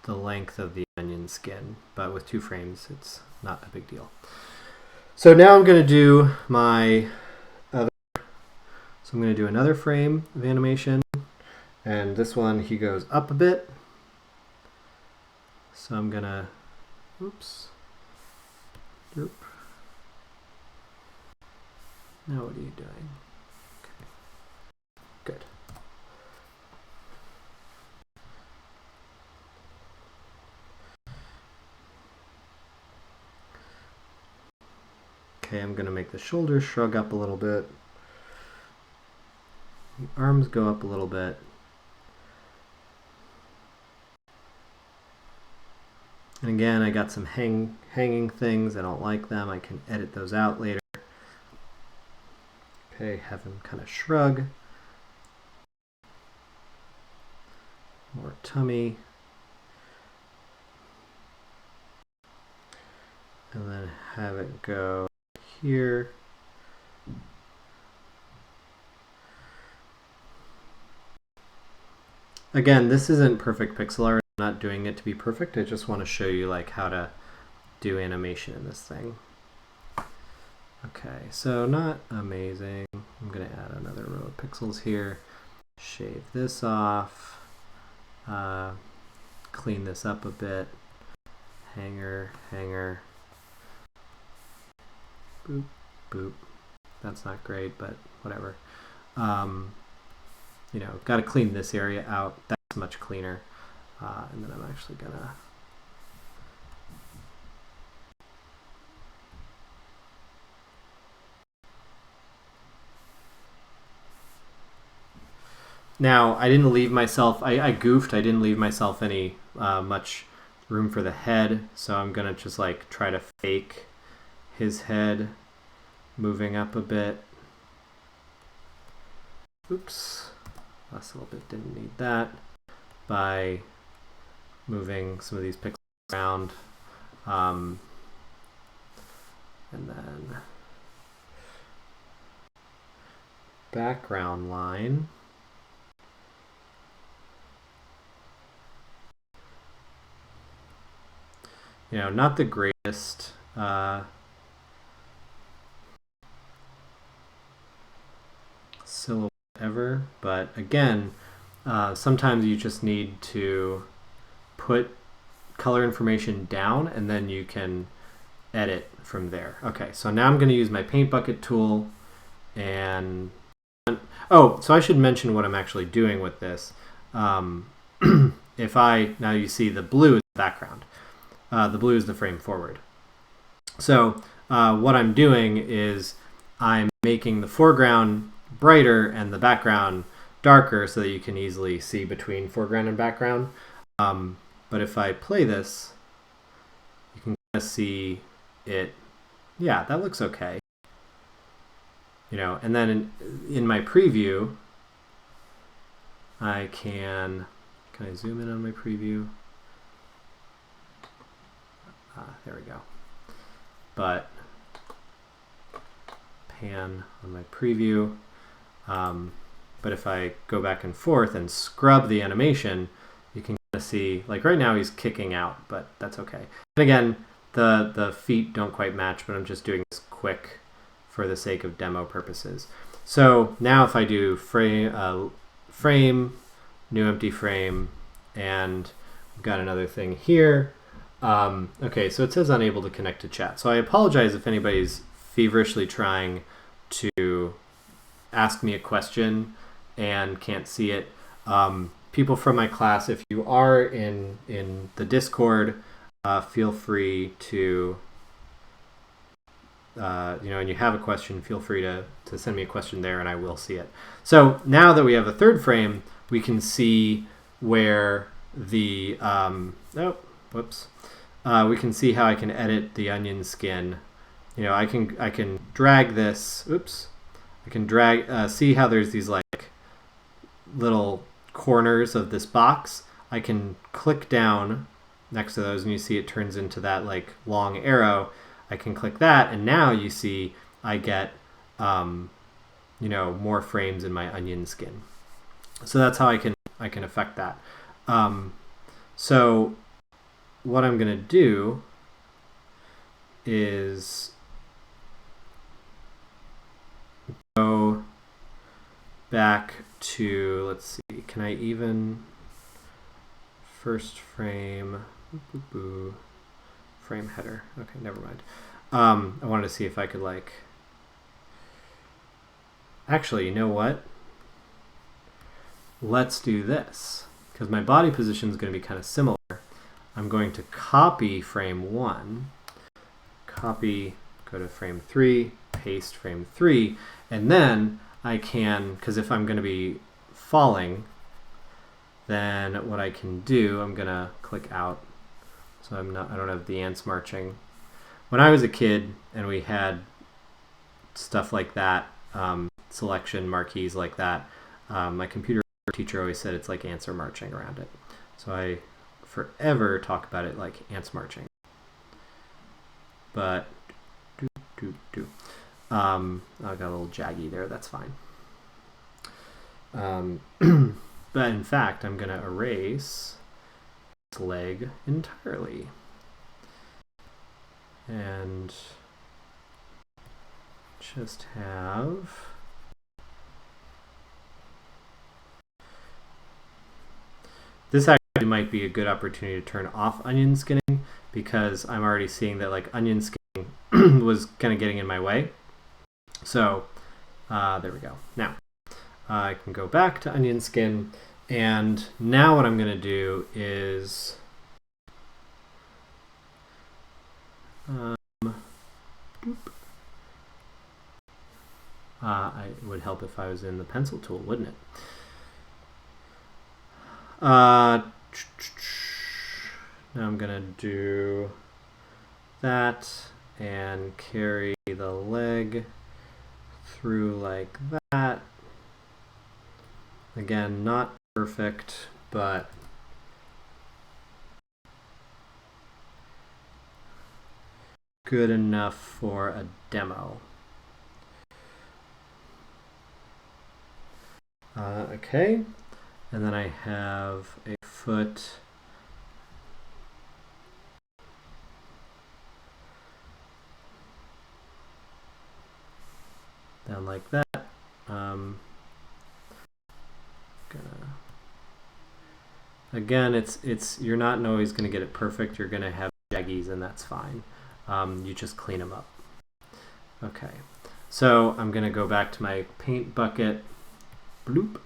the length of the onion skin, but with 2 frames, it's not a big deal. So now I'm going to do my other. So I'm going to do another frame of animation, and this one he goes up a bit. So I'm going to, oops, derp. Now what are you doing? Okay, good. Okay, I'm going to make the shoulders shrug up a little bit. The arms go up a little bit. And again, I got some hanging things. I don't like them. I can edit those out later. Okay, have him kind of shrug. More tummy. And then have it go here. Again, this isn't perfect pixel art. I'm not doing it to be perfect. I just want to show you like how to do animation in this thing. Okay, so not amazing. I'm going to add another row of pixels here. Shave this off. Clean this up a bit. Hanger. Boop, boop. That's not great, but whatever. You know, got to clean this area out. That's much cleaner. And then I'm actually gonna now I didn't leave myself, I goofed. I didn't leave myself any much room for the head, so I'm gonna just like try to fake his head moving up a bit. Oops, last little bit, didn't need that, by moving some of these pixels around, and then background line. You know, not the greatest silhouette ever, but again, sometimes you just need to put color information down and then you can edit from there. Okay, so now I'm going to use my paint bucket tool, and oh, so I should mention what I'm actually doing with this. now you see the blue is the background. The blue is the frame forward. So what I'm doing is I'm making the foreground brighter and the background darker so that you can easily see between foreground and background. But if I play this, you can kind of see it. Yeah, that looks okay. You know, and then in my preview, I can I zoom in on my preview? There we go. But pan on my preview. But if I go back and forth and scrub the animation, you can kind of see, like right now he's kicking out, but that's okay. And again, the feet don't quite match, but I'm just doing this quick for the sake of demo purposes. So now if I do frame, new empty frame, and we've got another thing here. Okay, so it says unable to connect to chat. So I apologize if anybody's feverishly trying to ask me a question and can't see it. People from my class, if you are in the Discord, feel free to, and you have a question, feel free to send me a question there and I will see it. So now that we have a third frame, we can see where the, we can see how I can edit the onion skin. You know, I can drag this, I can drag, see how there's these like little corners of this box. I can click down next to those and you see it turns into that like long arrow. I can click that and now you see I get, more frames in my onion skin. So that's how I can affect that. So what I'm going to do is go back to, let's see, can I even first frame, frame header. Okay, never mind. I wanted to see if I could like, actually, you know what? Let's do this because my body position is going to be kind of similar. I'm going to copy frame 1, copy, go to frame 3, paste frame 3, and then I can, because if I'm going to be falling, then what I can do, I'm going to click out. So I don't have the ants marching. When I was a kid and we had stuff like that, selection marquees like that, my computer teacher always said it's like ants are marching around it. So I forever talk about it like ants marching. But I got a little jaggy there, that's fine. But in fact, I'm going to erase this leg entirely. And just have this actually might be a good opportunity to turn off onion skinning because I'm already seeing that like onion skinning was kind of getting in my way. So there we go. Now I can go back to onion skin, and now what I'm going to do is it would help if I was in the pencil tool, wouldn't it? Now I'm going to do that and carry the leg through like that. Again, not perfect, but good enough for a demo. Okay, and then I have a foot down like that. Again, it's you're not always going to get it perfect. You're going to have jaggies, and that's fine. You just clean them up. Okay, so I'm going to go back to my paint bucket, bloop,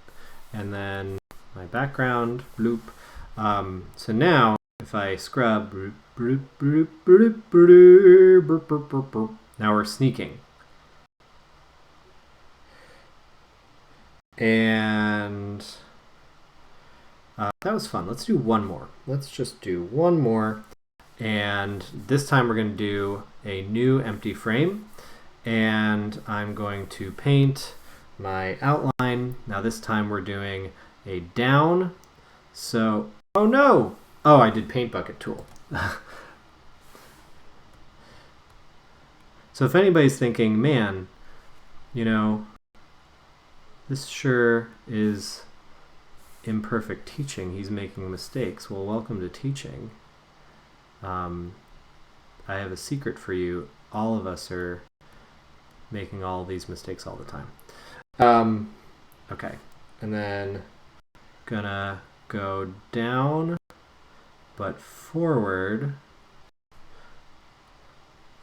and then my background, bloop. So now if I scrub, now we're sneaking. And that was fun. Let's do one more. Let's just do one more. And this time we're going to do a new empty frame. And I'm going to paint my outline. Now this time we're doing a down. So, oh no! Oh, I did paint bucket tool. So if anybody's thinking, man, you know, this sure is imperfect teaching. He's making mistakes. Well, welcome to teaching. I have a secret for you. All of us are making all these mistakes all the time. Okay, and then gonna go down, but forward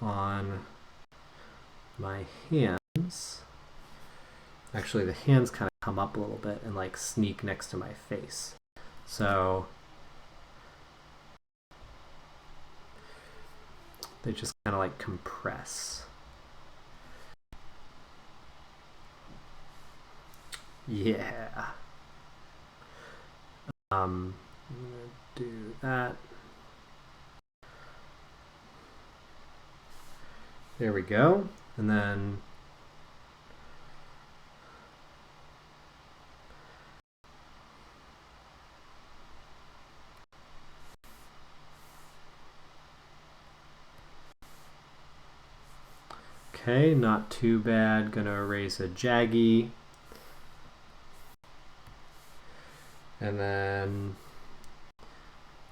on my hands. Actually, the hands kind of come up a little bit and like sneak next to my face. So they just kind of like compress. Yeah. I'm gonna do that. There we go. And then okay, not too bad. Gonna erase a jaggy. And then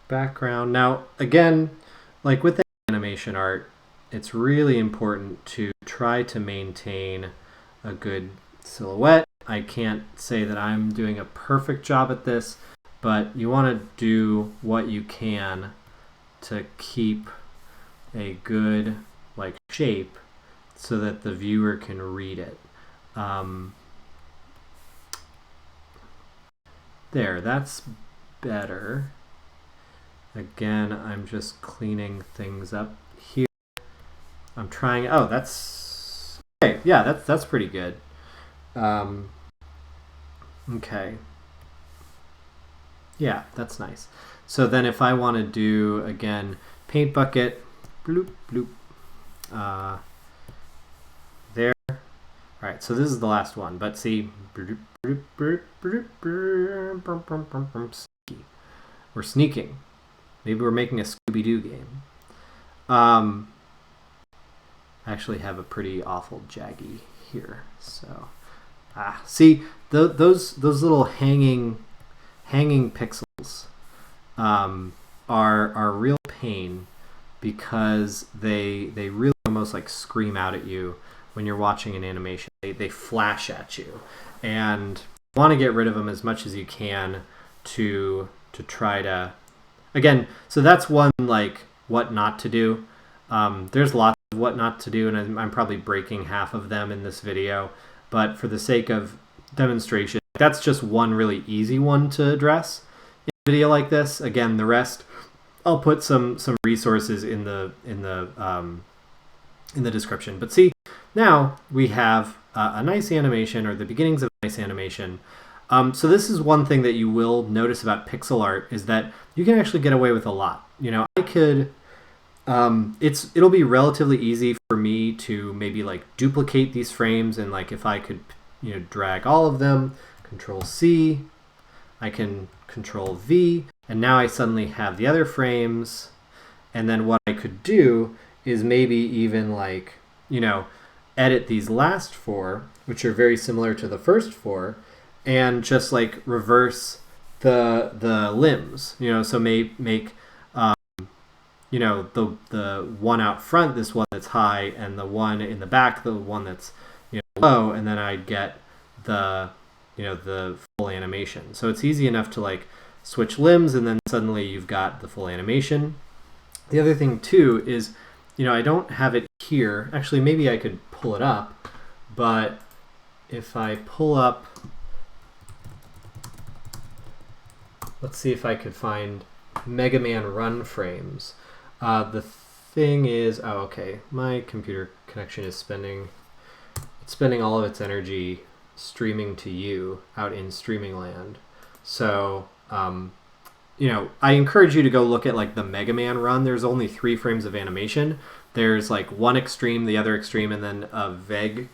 background. Now, again, like with the animation art, it's really important to try to maintain a good silhouette. I can't say that I'm doing a perfect job at this, but you want to do what you can to keep a good like shape so that the viewer can read it. There, that's better. Again, I'm just cleaning things up here. I'm trying, oh, that's, okay, yeah, that's pretty good. Okay. Yeah, that's nice. So then if I want to do, again, paint bucket, bloop, bloop, there. All right, so this is the last one, but see, we're sneaking. Maybe we're making a Scooby-Doo game. I actually have a pretty awful jaggy here, so see those little hanging pixels are real pain because they really almost like scream out at you when you're watching an animation. They flash at you, and you want to get rid of them as much as you can to try to, again, so that's one like what not to do. There's lots of what not to do, and I'm probably breaking half of them in this video, but for the sake of demonstration, that's just one really easy one to address in a video like this. Again, the rest I'll put some resources in the description. But see, now we have a nice animation, or the beginnings of a nice animation. So this is one thing that you will notice about pixel art, is that you can actually get away with a lot. You know, I could, it'll be relatively easy for me to maybe like duplicate these frames, and like if I could, you know, drag all of them, Control C, I can Control V, and now I suddenly have the other frames. And then what I could do is maybe even like, you know, edit these last four, which are very similar to the first four, and just like reverse the limbs, you know, so make you know, the one out front, this one that's high, and the one in the back, the one that's, you know, low, and then I'd get the, you know, the full animation. So it's easy enough to like switch limbs, and then suddenly you've got the full animation. The other thing too is, you know, I don't have it here. Actually, maybe I could pull it up, but if I pull up let's see if I could find Mega Man run frames. The thing is, oh, okay, my computer connection is spending all of its energy streaming to you out in streaming land. So, I encourage you to go look at like the Mega Man run. There's only 3 frames of animation. There's like one extreme, the other extreme, and then a vague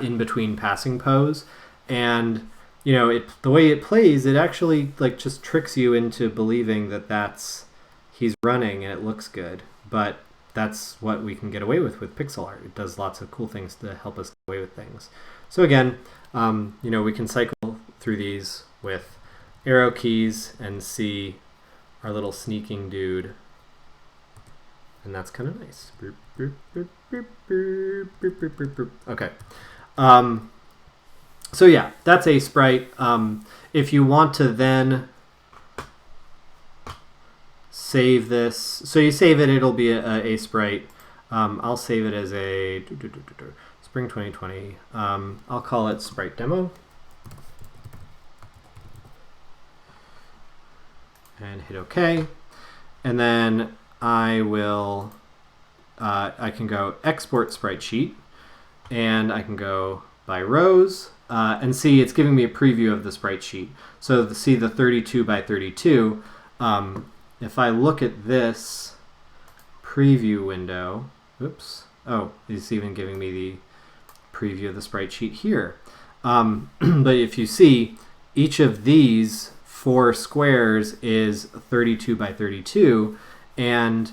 in between passing pose. And the way it plays, it actually like just tricks you into believing that he's running and it looks good. But that's what we can get away with pixel art. It does lots of cool things to help us get away with things. So again, we can cycle through these with arrow keys and see our little sneaking dude. And that's kind of nice. Okay. So yeah, that's Aseprite. If you want to then save this, so you save it, it'll be a Aseprite. I'll save it as a Spring 2020. I'll call it Sprite Demo. And hit OK. And then I can go export sprite sheet, and I can go by rows, and see it's giving me a preview of the sprite sheet. So see the 32 by 32. If I look at this preview window, oops, oh, it's even giving me the preview of the sprite sheet here. But if you see, each of these 4 squares is 32 by 32, and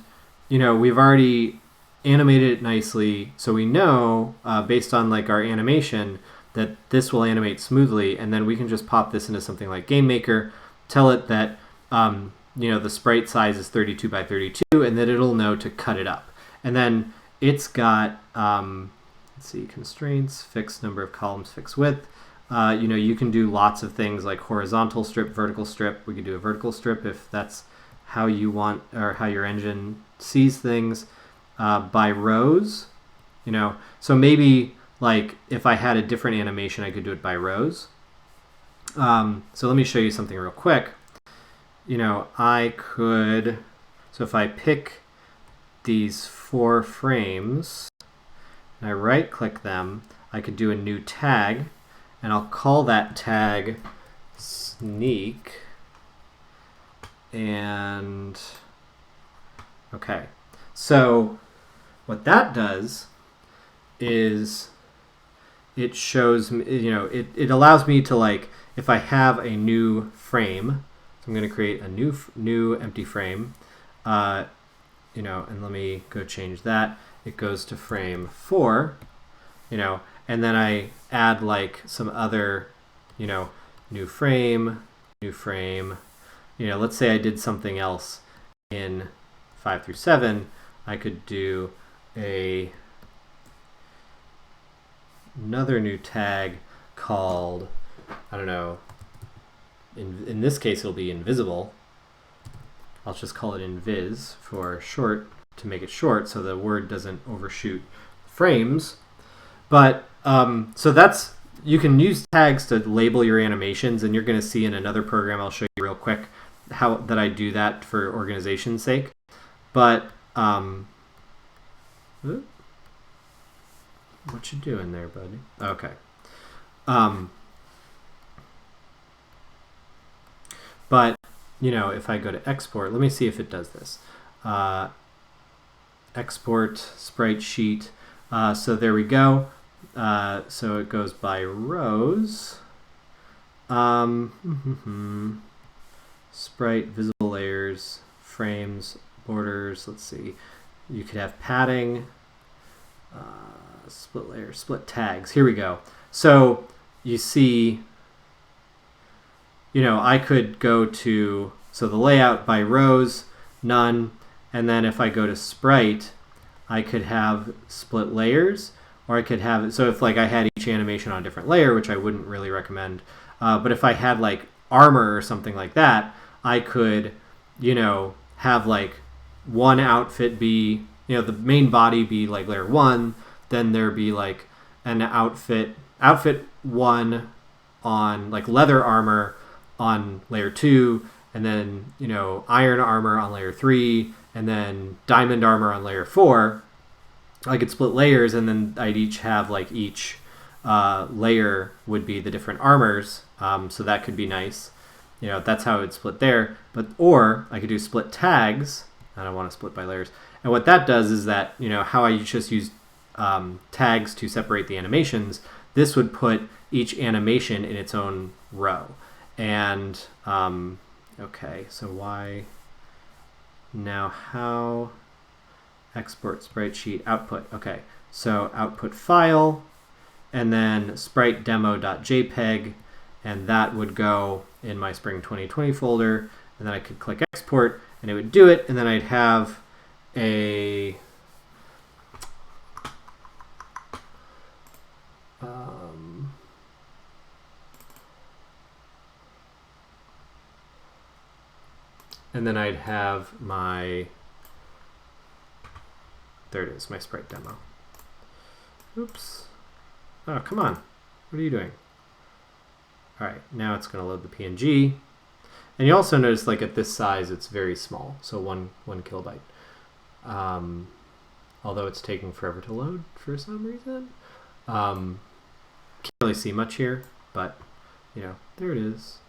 we've already animated it nicely, so we know based on like our animation that this will animate smoothly, and then we can just pop this into something like Game Maker, tell it that the sprite size is 32 by 32, and that it'll know to cut it up. And then it's got let's see, constraints, fixed number of columns, fixed width. You can do lots of things like horizontal strip, vertical strip. We could do a vertical strip if that's how you want, or how your engine sees things. By rows, so maybe like if I had a different animation, I could do it by rows. So let me show you something real quick. I could, so if I pick these 4 frames and I right click them, I could do a new tag, and I'll call that tag sneak. And okay, so what that does is it shows me, it allows me to, like, if I have a new frame, so I'm going to create a new empty frame, and let me go change that. It goes to frame 4, and then I add like some other, new frame. Let's say I did something else in 5 through 7. I could do another new tag called, I don't know, in this case it'll be invisible. I'll just call it invis for short, to make it short so the word doesn't overshoot frames. But so that's, you can use tags to label your animations, and you're going to see in another program I'll show you real quick how that I do that for organization's sake. But what you doing there, buddy? Okay. But if I go to export, let me see if it does this. Export sprite sheet. So there we go. So it goes by rows. Sprite, visible layers, frames, borders. Let's see. You could have padding, split layers, split tags. Here we go. So you see, I could go to, so the layout by rows, none. And then if I go to sprite, I could have split layers, or I could have, so if like I had each animation on a different layer, which I wouldn't really recommend, but if I had like armor or something like that, I could, have like one outfit be, the main body be like layer 1, then there be like an outfit 1 on like leather armor on layer 2, and then, iron armor on layer 3, and then diamond armor on layer 4, I could split layers, and then I'd each have like each layer would be the different armors. So that could be nice. That's how it would split there. Or I could do split tags. I don't want to split by layers. And what that does is that, how I just use tags to separate the animations, this would put each animation in its own row. And, okay, so why now how export sprite sheet output. Okay, so output file, and then sprite demo.jpg, and that would go in my Spring 2020 folder, and then I could click export, and it would do it, and then I'd have a and then I'd have my, there it is, my sprite demo. Oops. Oh, come on. What are you doing? All right, now it's going to load the PNG. And you also notice, like, at this size, it's very small, so one kilobyte. Although it's taking forever to load for some reason. Can't really see much here, but, there it is.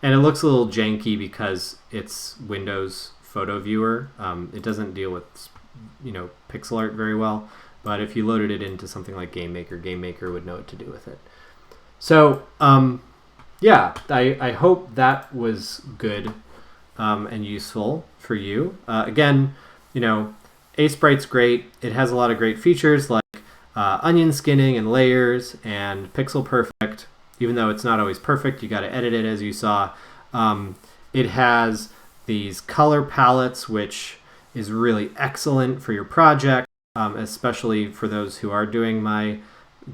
And it looks a little janky because it's Windows Photo Viewer. It doesn't deal with, pixel art very well. But if you loaded it into something like GameMaker would know what to do with it. So, yeah, I hope that was good and useful for you. Again, Aseprite's great. It has a lot of great features like onion skinning and layers and pixel perfect. Even though it's not always perfect, you got to edit it, as you saw. It has these color palettes, which is really excellent for your project, especially for those who are doing my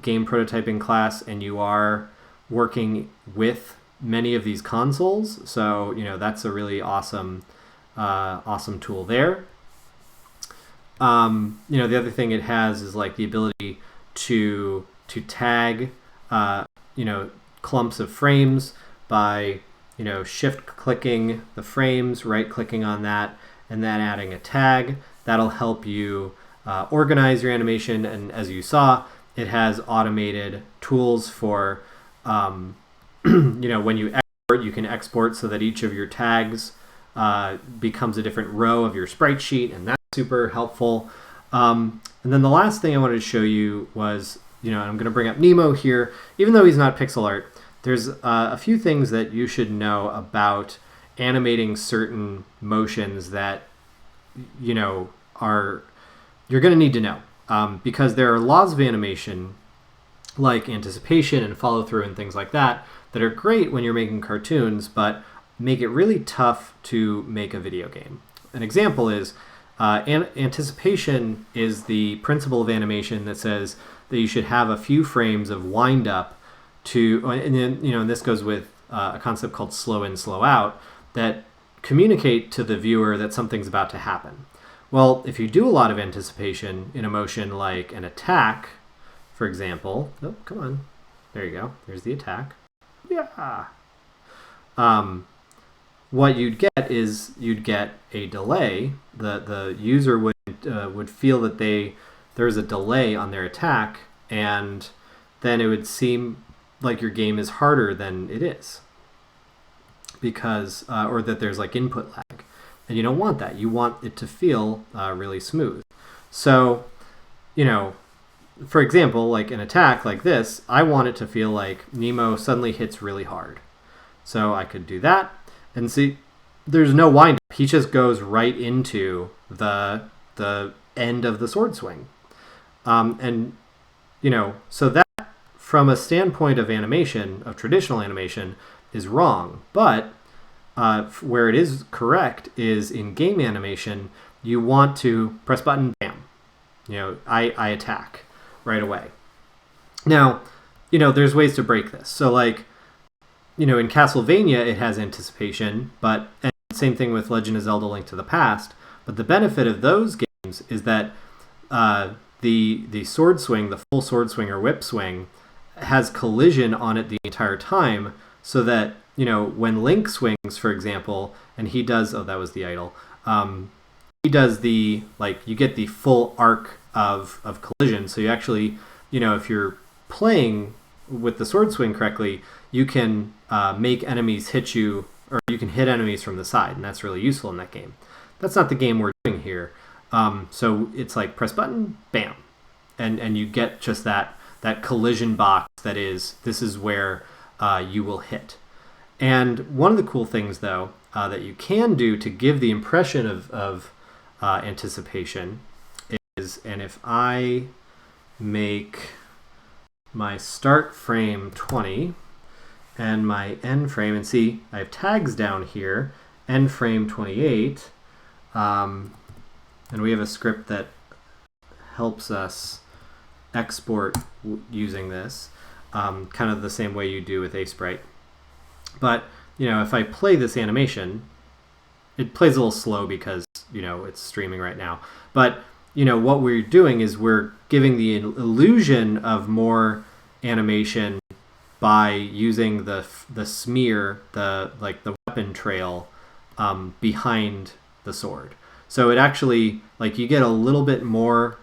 game prototyping class and you are working with many of these consoles. So, that's a really awesome, awesome tool there. The other thing it has is like the ability to tag, clumps of frames by, shift clicking the frames, right clicking on that, and then adding a tag. That'll help you organize your animation. And as you saw, it has automated tools for, when you export, you can export so that each of your tags becomes a different row of your sprite sheet, and that's super helpful. And then the last thing I wanted to show you was, I'm going to bring up Nemo here. Even though he's not pixel art, there's a few things that you should know about animating certain motions that, you're going to need to know. Because there are laws of animation, like anticipation and follow through and things like that, that are great when you're making cartoons, but make it really tough to make a video game. An example is anticipation is the principle of animation that says that you should have a few frames of wind up to, and then, and this goes with a concept called slow in, slow out, that communicate to the viewer that something's about to happen. Well, if you do a lot of anticipation in a motion like an attack, for example, oh, come on, there you go, there's the attack. Yeah. What you'd get is you'd get a delay. The user would feel that there's a delay on their attack, and then it would seem like your game is harder than it is, because or that there's like input lag, and you don't want that. You want it to feel really smooth. So, for example, like an attack like this, I want it to feel like Nemo suddenly hits really hard. So I could do that. And see, there's no wind up. He just goes right into the end of the sword swing. So that, from a standpoint of animation, of traditional animation, is wrong. But where it is correct is in game animation, you want to press button, bam. I attack right away. Now, there's ways to break this. So like, in Castlevania, it has anticipation, and same thing with Legend of Zelda: Link to the Past. But the benefit of those games is that the sword swing, the full sword swing or whip swing, has collision on it the entire time, so that, you know, when Link swings, for example, and he does, oh, that was the idol, he does the, like, you get the full arc of collision. So you actually, you know, if you're playing with the sword swing correctly, you can make enemies hit you, or you can hit enemies from the side, and that's really useful in that game. That's not the game we're doing here. So it's like press button, bam, and you get just that collision box that is, this is where you will hit. And one of the cool things, though, that you can do to give the impression of anticipation is, and if I make my start frame 20 and my end frame, and see, I have tags down here, end frame 28, and we have a script that helps us export using this, kind of the same way you do with Aseprite. But, you know, if I play this animation, it plays a little slow because, you know, it's streaming right now. But, you know, what we're doing is we're giving the illusion of more animation by using the smear, the weapon trail behind the sword. So it actually, like, you get a little bit more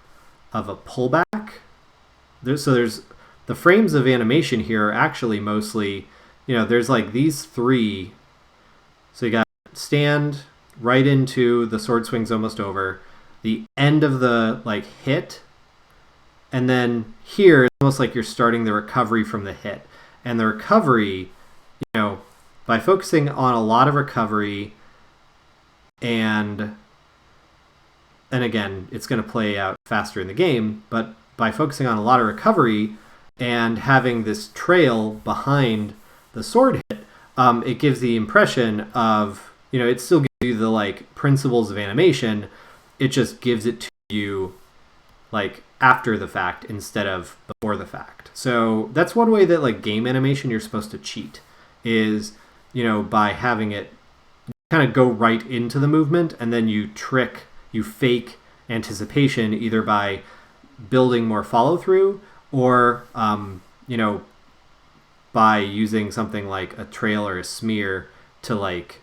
of a pullback. There's the frames of animation here are actually mostly, you know, there's like these three. So you got stand right into the sword swing's almost over, the end of the like hit, and then here it's almost like you're starting the recovery from the hit. And the recovery, you know, by focusing on a lot of recovery, and again, it's going to play out faster in the game, but by focusing on a lot of recovery and having this trail behind the sword hit, it gives the impression of, you know, it still gives you the like principles of animation. It just gives it to you like after the fact instead of before the fact. So that's one way that like game animation you're supposed to cheat, is, you know, by having it kind of go right into the movement, and then you fake anticipation either by building more follow through, or you know, by using something like a trail or a smear to like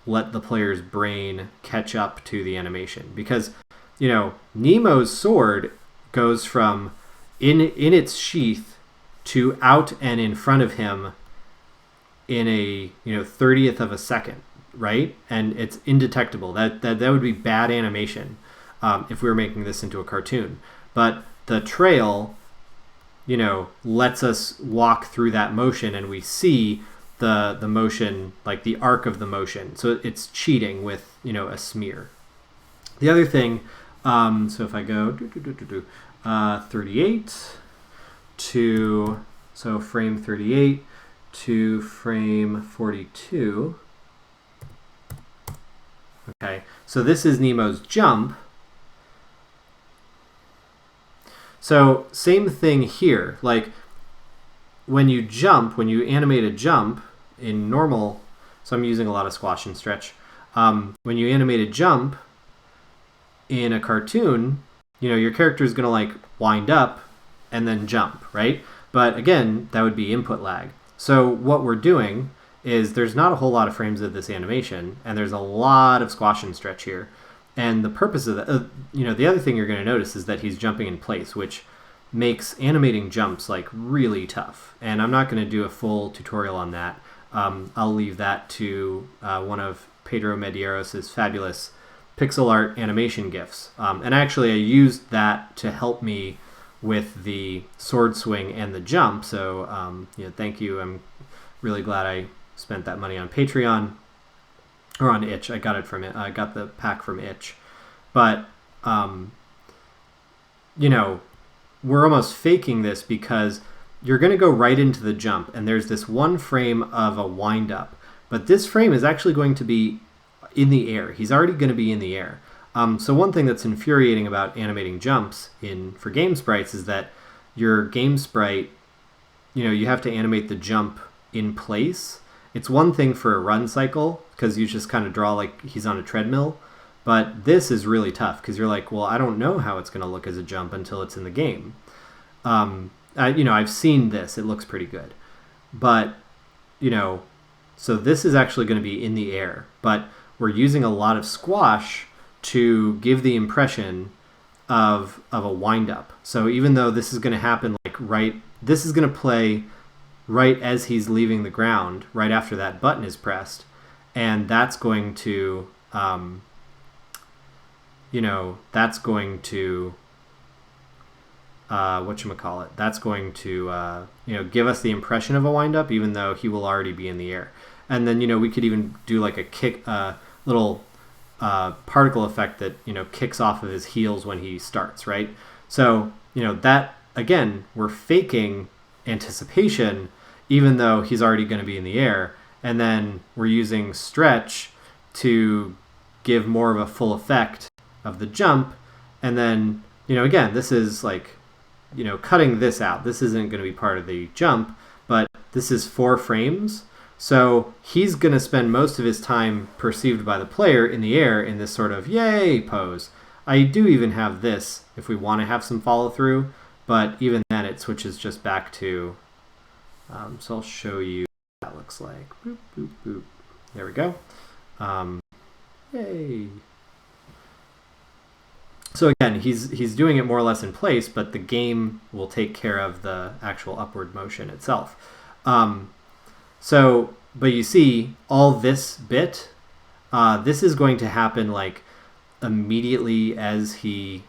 let the player's brain catch up to the animation. Because, you know, Nemo's sword goes from in its sheath to out and in front of him in a, you know, 30th of a second, right? And it's indetectable. That would be bad animation if we were making this into a cartoon. But the trail, you know, lets us walk through that motion, and we see the motion, like the arc of the motion. So it's cheating with, you know, a smear. The other thing, so if I go 38 to, so frame 38 to frame 42. Okay, so this is Nemo's jump. So same thing here. Like when you jump, when you animate a jump in normal, so I'm using a lot of squash and stretch. When you animate a jump in a cartoon, you know, your character is going to like wind up and then jump, right? But again, that would be input lag. So what we're doing is there's not a whole lot of frames of this animation, and there's a lot of squash and stretch here. And the purpose of that, you know, the other thing you're going to notice is that he's jumping in place, which makes animating jumps like really tough. And I'm not going to do a full tutorial on that. I'll leave that to one of Pedro Medeiros' fabulous pixel art animation GIFs. And actually I used that to help me with the sword swing and the jump. So you know, thank you. I'm really glad I spent that money on Patreon. Or on Itch. I got it from it. I got the pack from Itch. But, you know, we're almost faking this because you're going to go right into the jump, and there's this one frame of a wind up. But this frame is actually going to be in the air. He's already going to be in the air. So one thing that's infuriating about animating jumps for game sprites is that your game sprite, you know, you have to animate the jump in place. It's one thing for a run cycle because you just kind of draw like he's on a treadmill, but this is really tough because you're like, well, I don't know how it's going to look as a jump until it's in the game. I've seen this. It looks pretty good. But, so this is actually going to be in the air. But we're using a lot of squash to give the impression of a wind-up. So even though this is going to happen this is going to play right as he's leaving the ground, right after that button is pressed. And that's going to, that's going to, whatchamacallit, that's going to, give us the impression of a wind-up, even though he will already be in the air. And then, we could even do like a kick, little particle effect that, kicks off of his heels when he starts, right? So, that, again, we're faking anticipation, even though he's already going to be in the air. And then we're using stretch to give more of a full effect of the jump. And then, again, this is like, cutting this out. This isn't going to be part of the jump, but this is 4 frames. So he's going to spend most of his time perceived by the player in the air in this sort of yay pose. I do even have this if we want to have some follow through, but even then it switches just back to, so I'll show you what that looks like. Boop, boop, boop. There we go. Yay. So again, he's doing it more or less in place, but the game will take care of the actual upward motion itself. But you see, all this bit, this is going to happen like immediately as he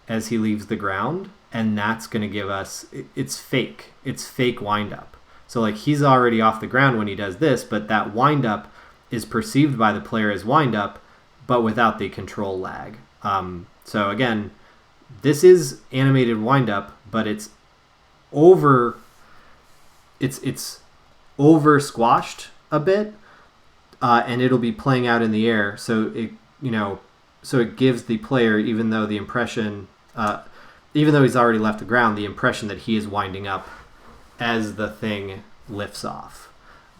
leaves the ground, and that's going to give us, it's fake wind up. So like he's already off the ground when he does this, but that wind up is perceived by the player as wind up, but without the control lag. So again, this is animated wind up, but it's over squashed a bit, and it'll be playing out in the air. So it gives the player, even though he's already left the ground, the impression that he is winding up as the thing lifts off.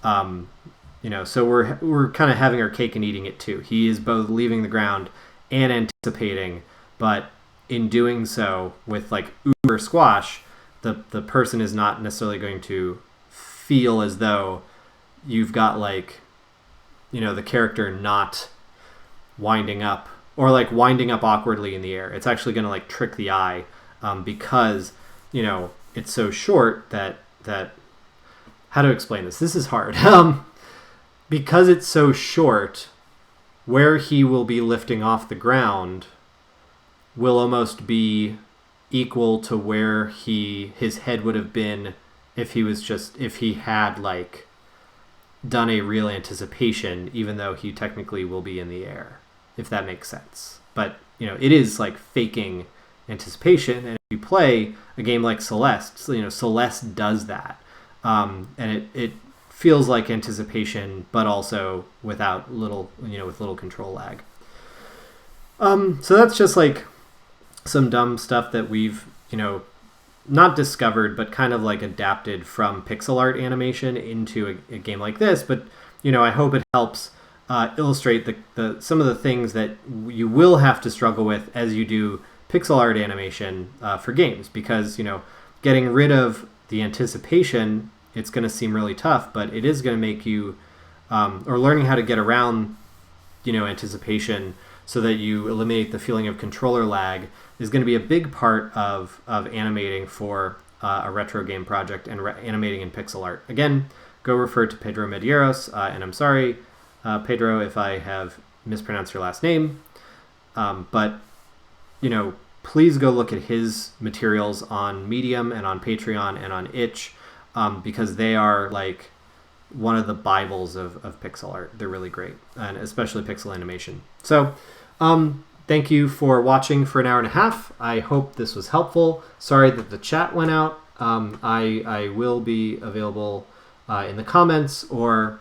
So we're kind of having our cake and eating it too. He is both leaving the ground and anticipating, but in doing so with like uber squash, the person is not necessarily going to feel as though you've got like, the character not winding up or like winding up awkwardly in the air. It's actually going to like trick the eye because, it's so short that how to explain this? This is hard. Because it's so short, where he will be lifting off the ground will almost be equal to where his head would have been if he had like done a real anticipation, even though he technically will be in the air, if that makes sense. But it is like faking anticipation, and if you play a game like Celeste, Celeste does that, and it feels like anticipation, but also with little control lag. So that's just like some dumb stuff that we've not discovered, but kind of like adapted from pixel art animation into a game like this. But I hope it helps illustrate some of the things that you will have to struggle with as you do pixel art animation for games, because getting rid of the anticipation, it's going to seem really tough, but it is going to make you or learning how to get around anticipation so that you eliminate the feeling of controller lag is going to be a big part of animating for a retro game project and animating in pixel art. Again, go refer to Pedro Medeiros, and I'm sorry, Pedro, if I have mispronounced your last name, but please go look at his materials on Medium and on Patreon and on Itch, because they are like one of the Bibles of pixel art. They're really great, and especially pixel animation. So thank you for watching for an hour and a half. I hope this was helpful. Sorry that the chat went out. I will be available in the comments or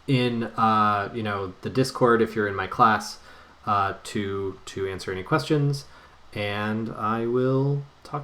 in the Discord if you're in my class to answer any questions. And I will talk to you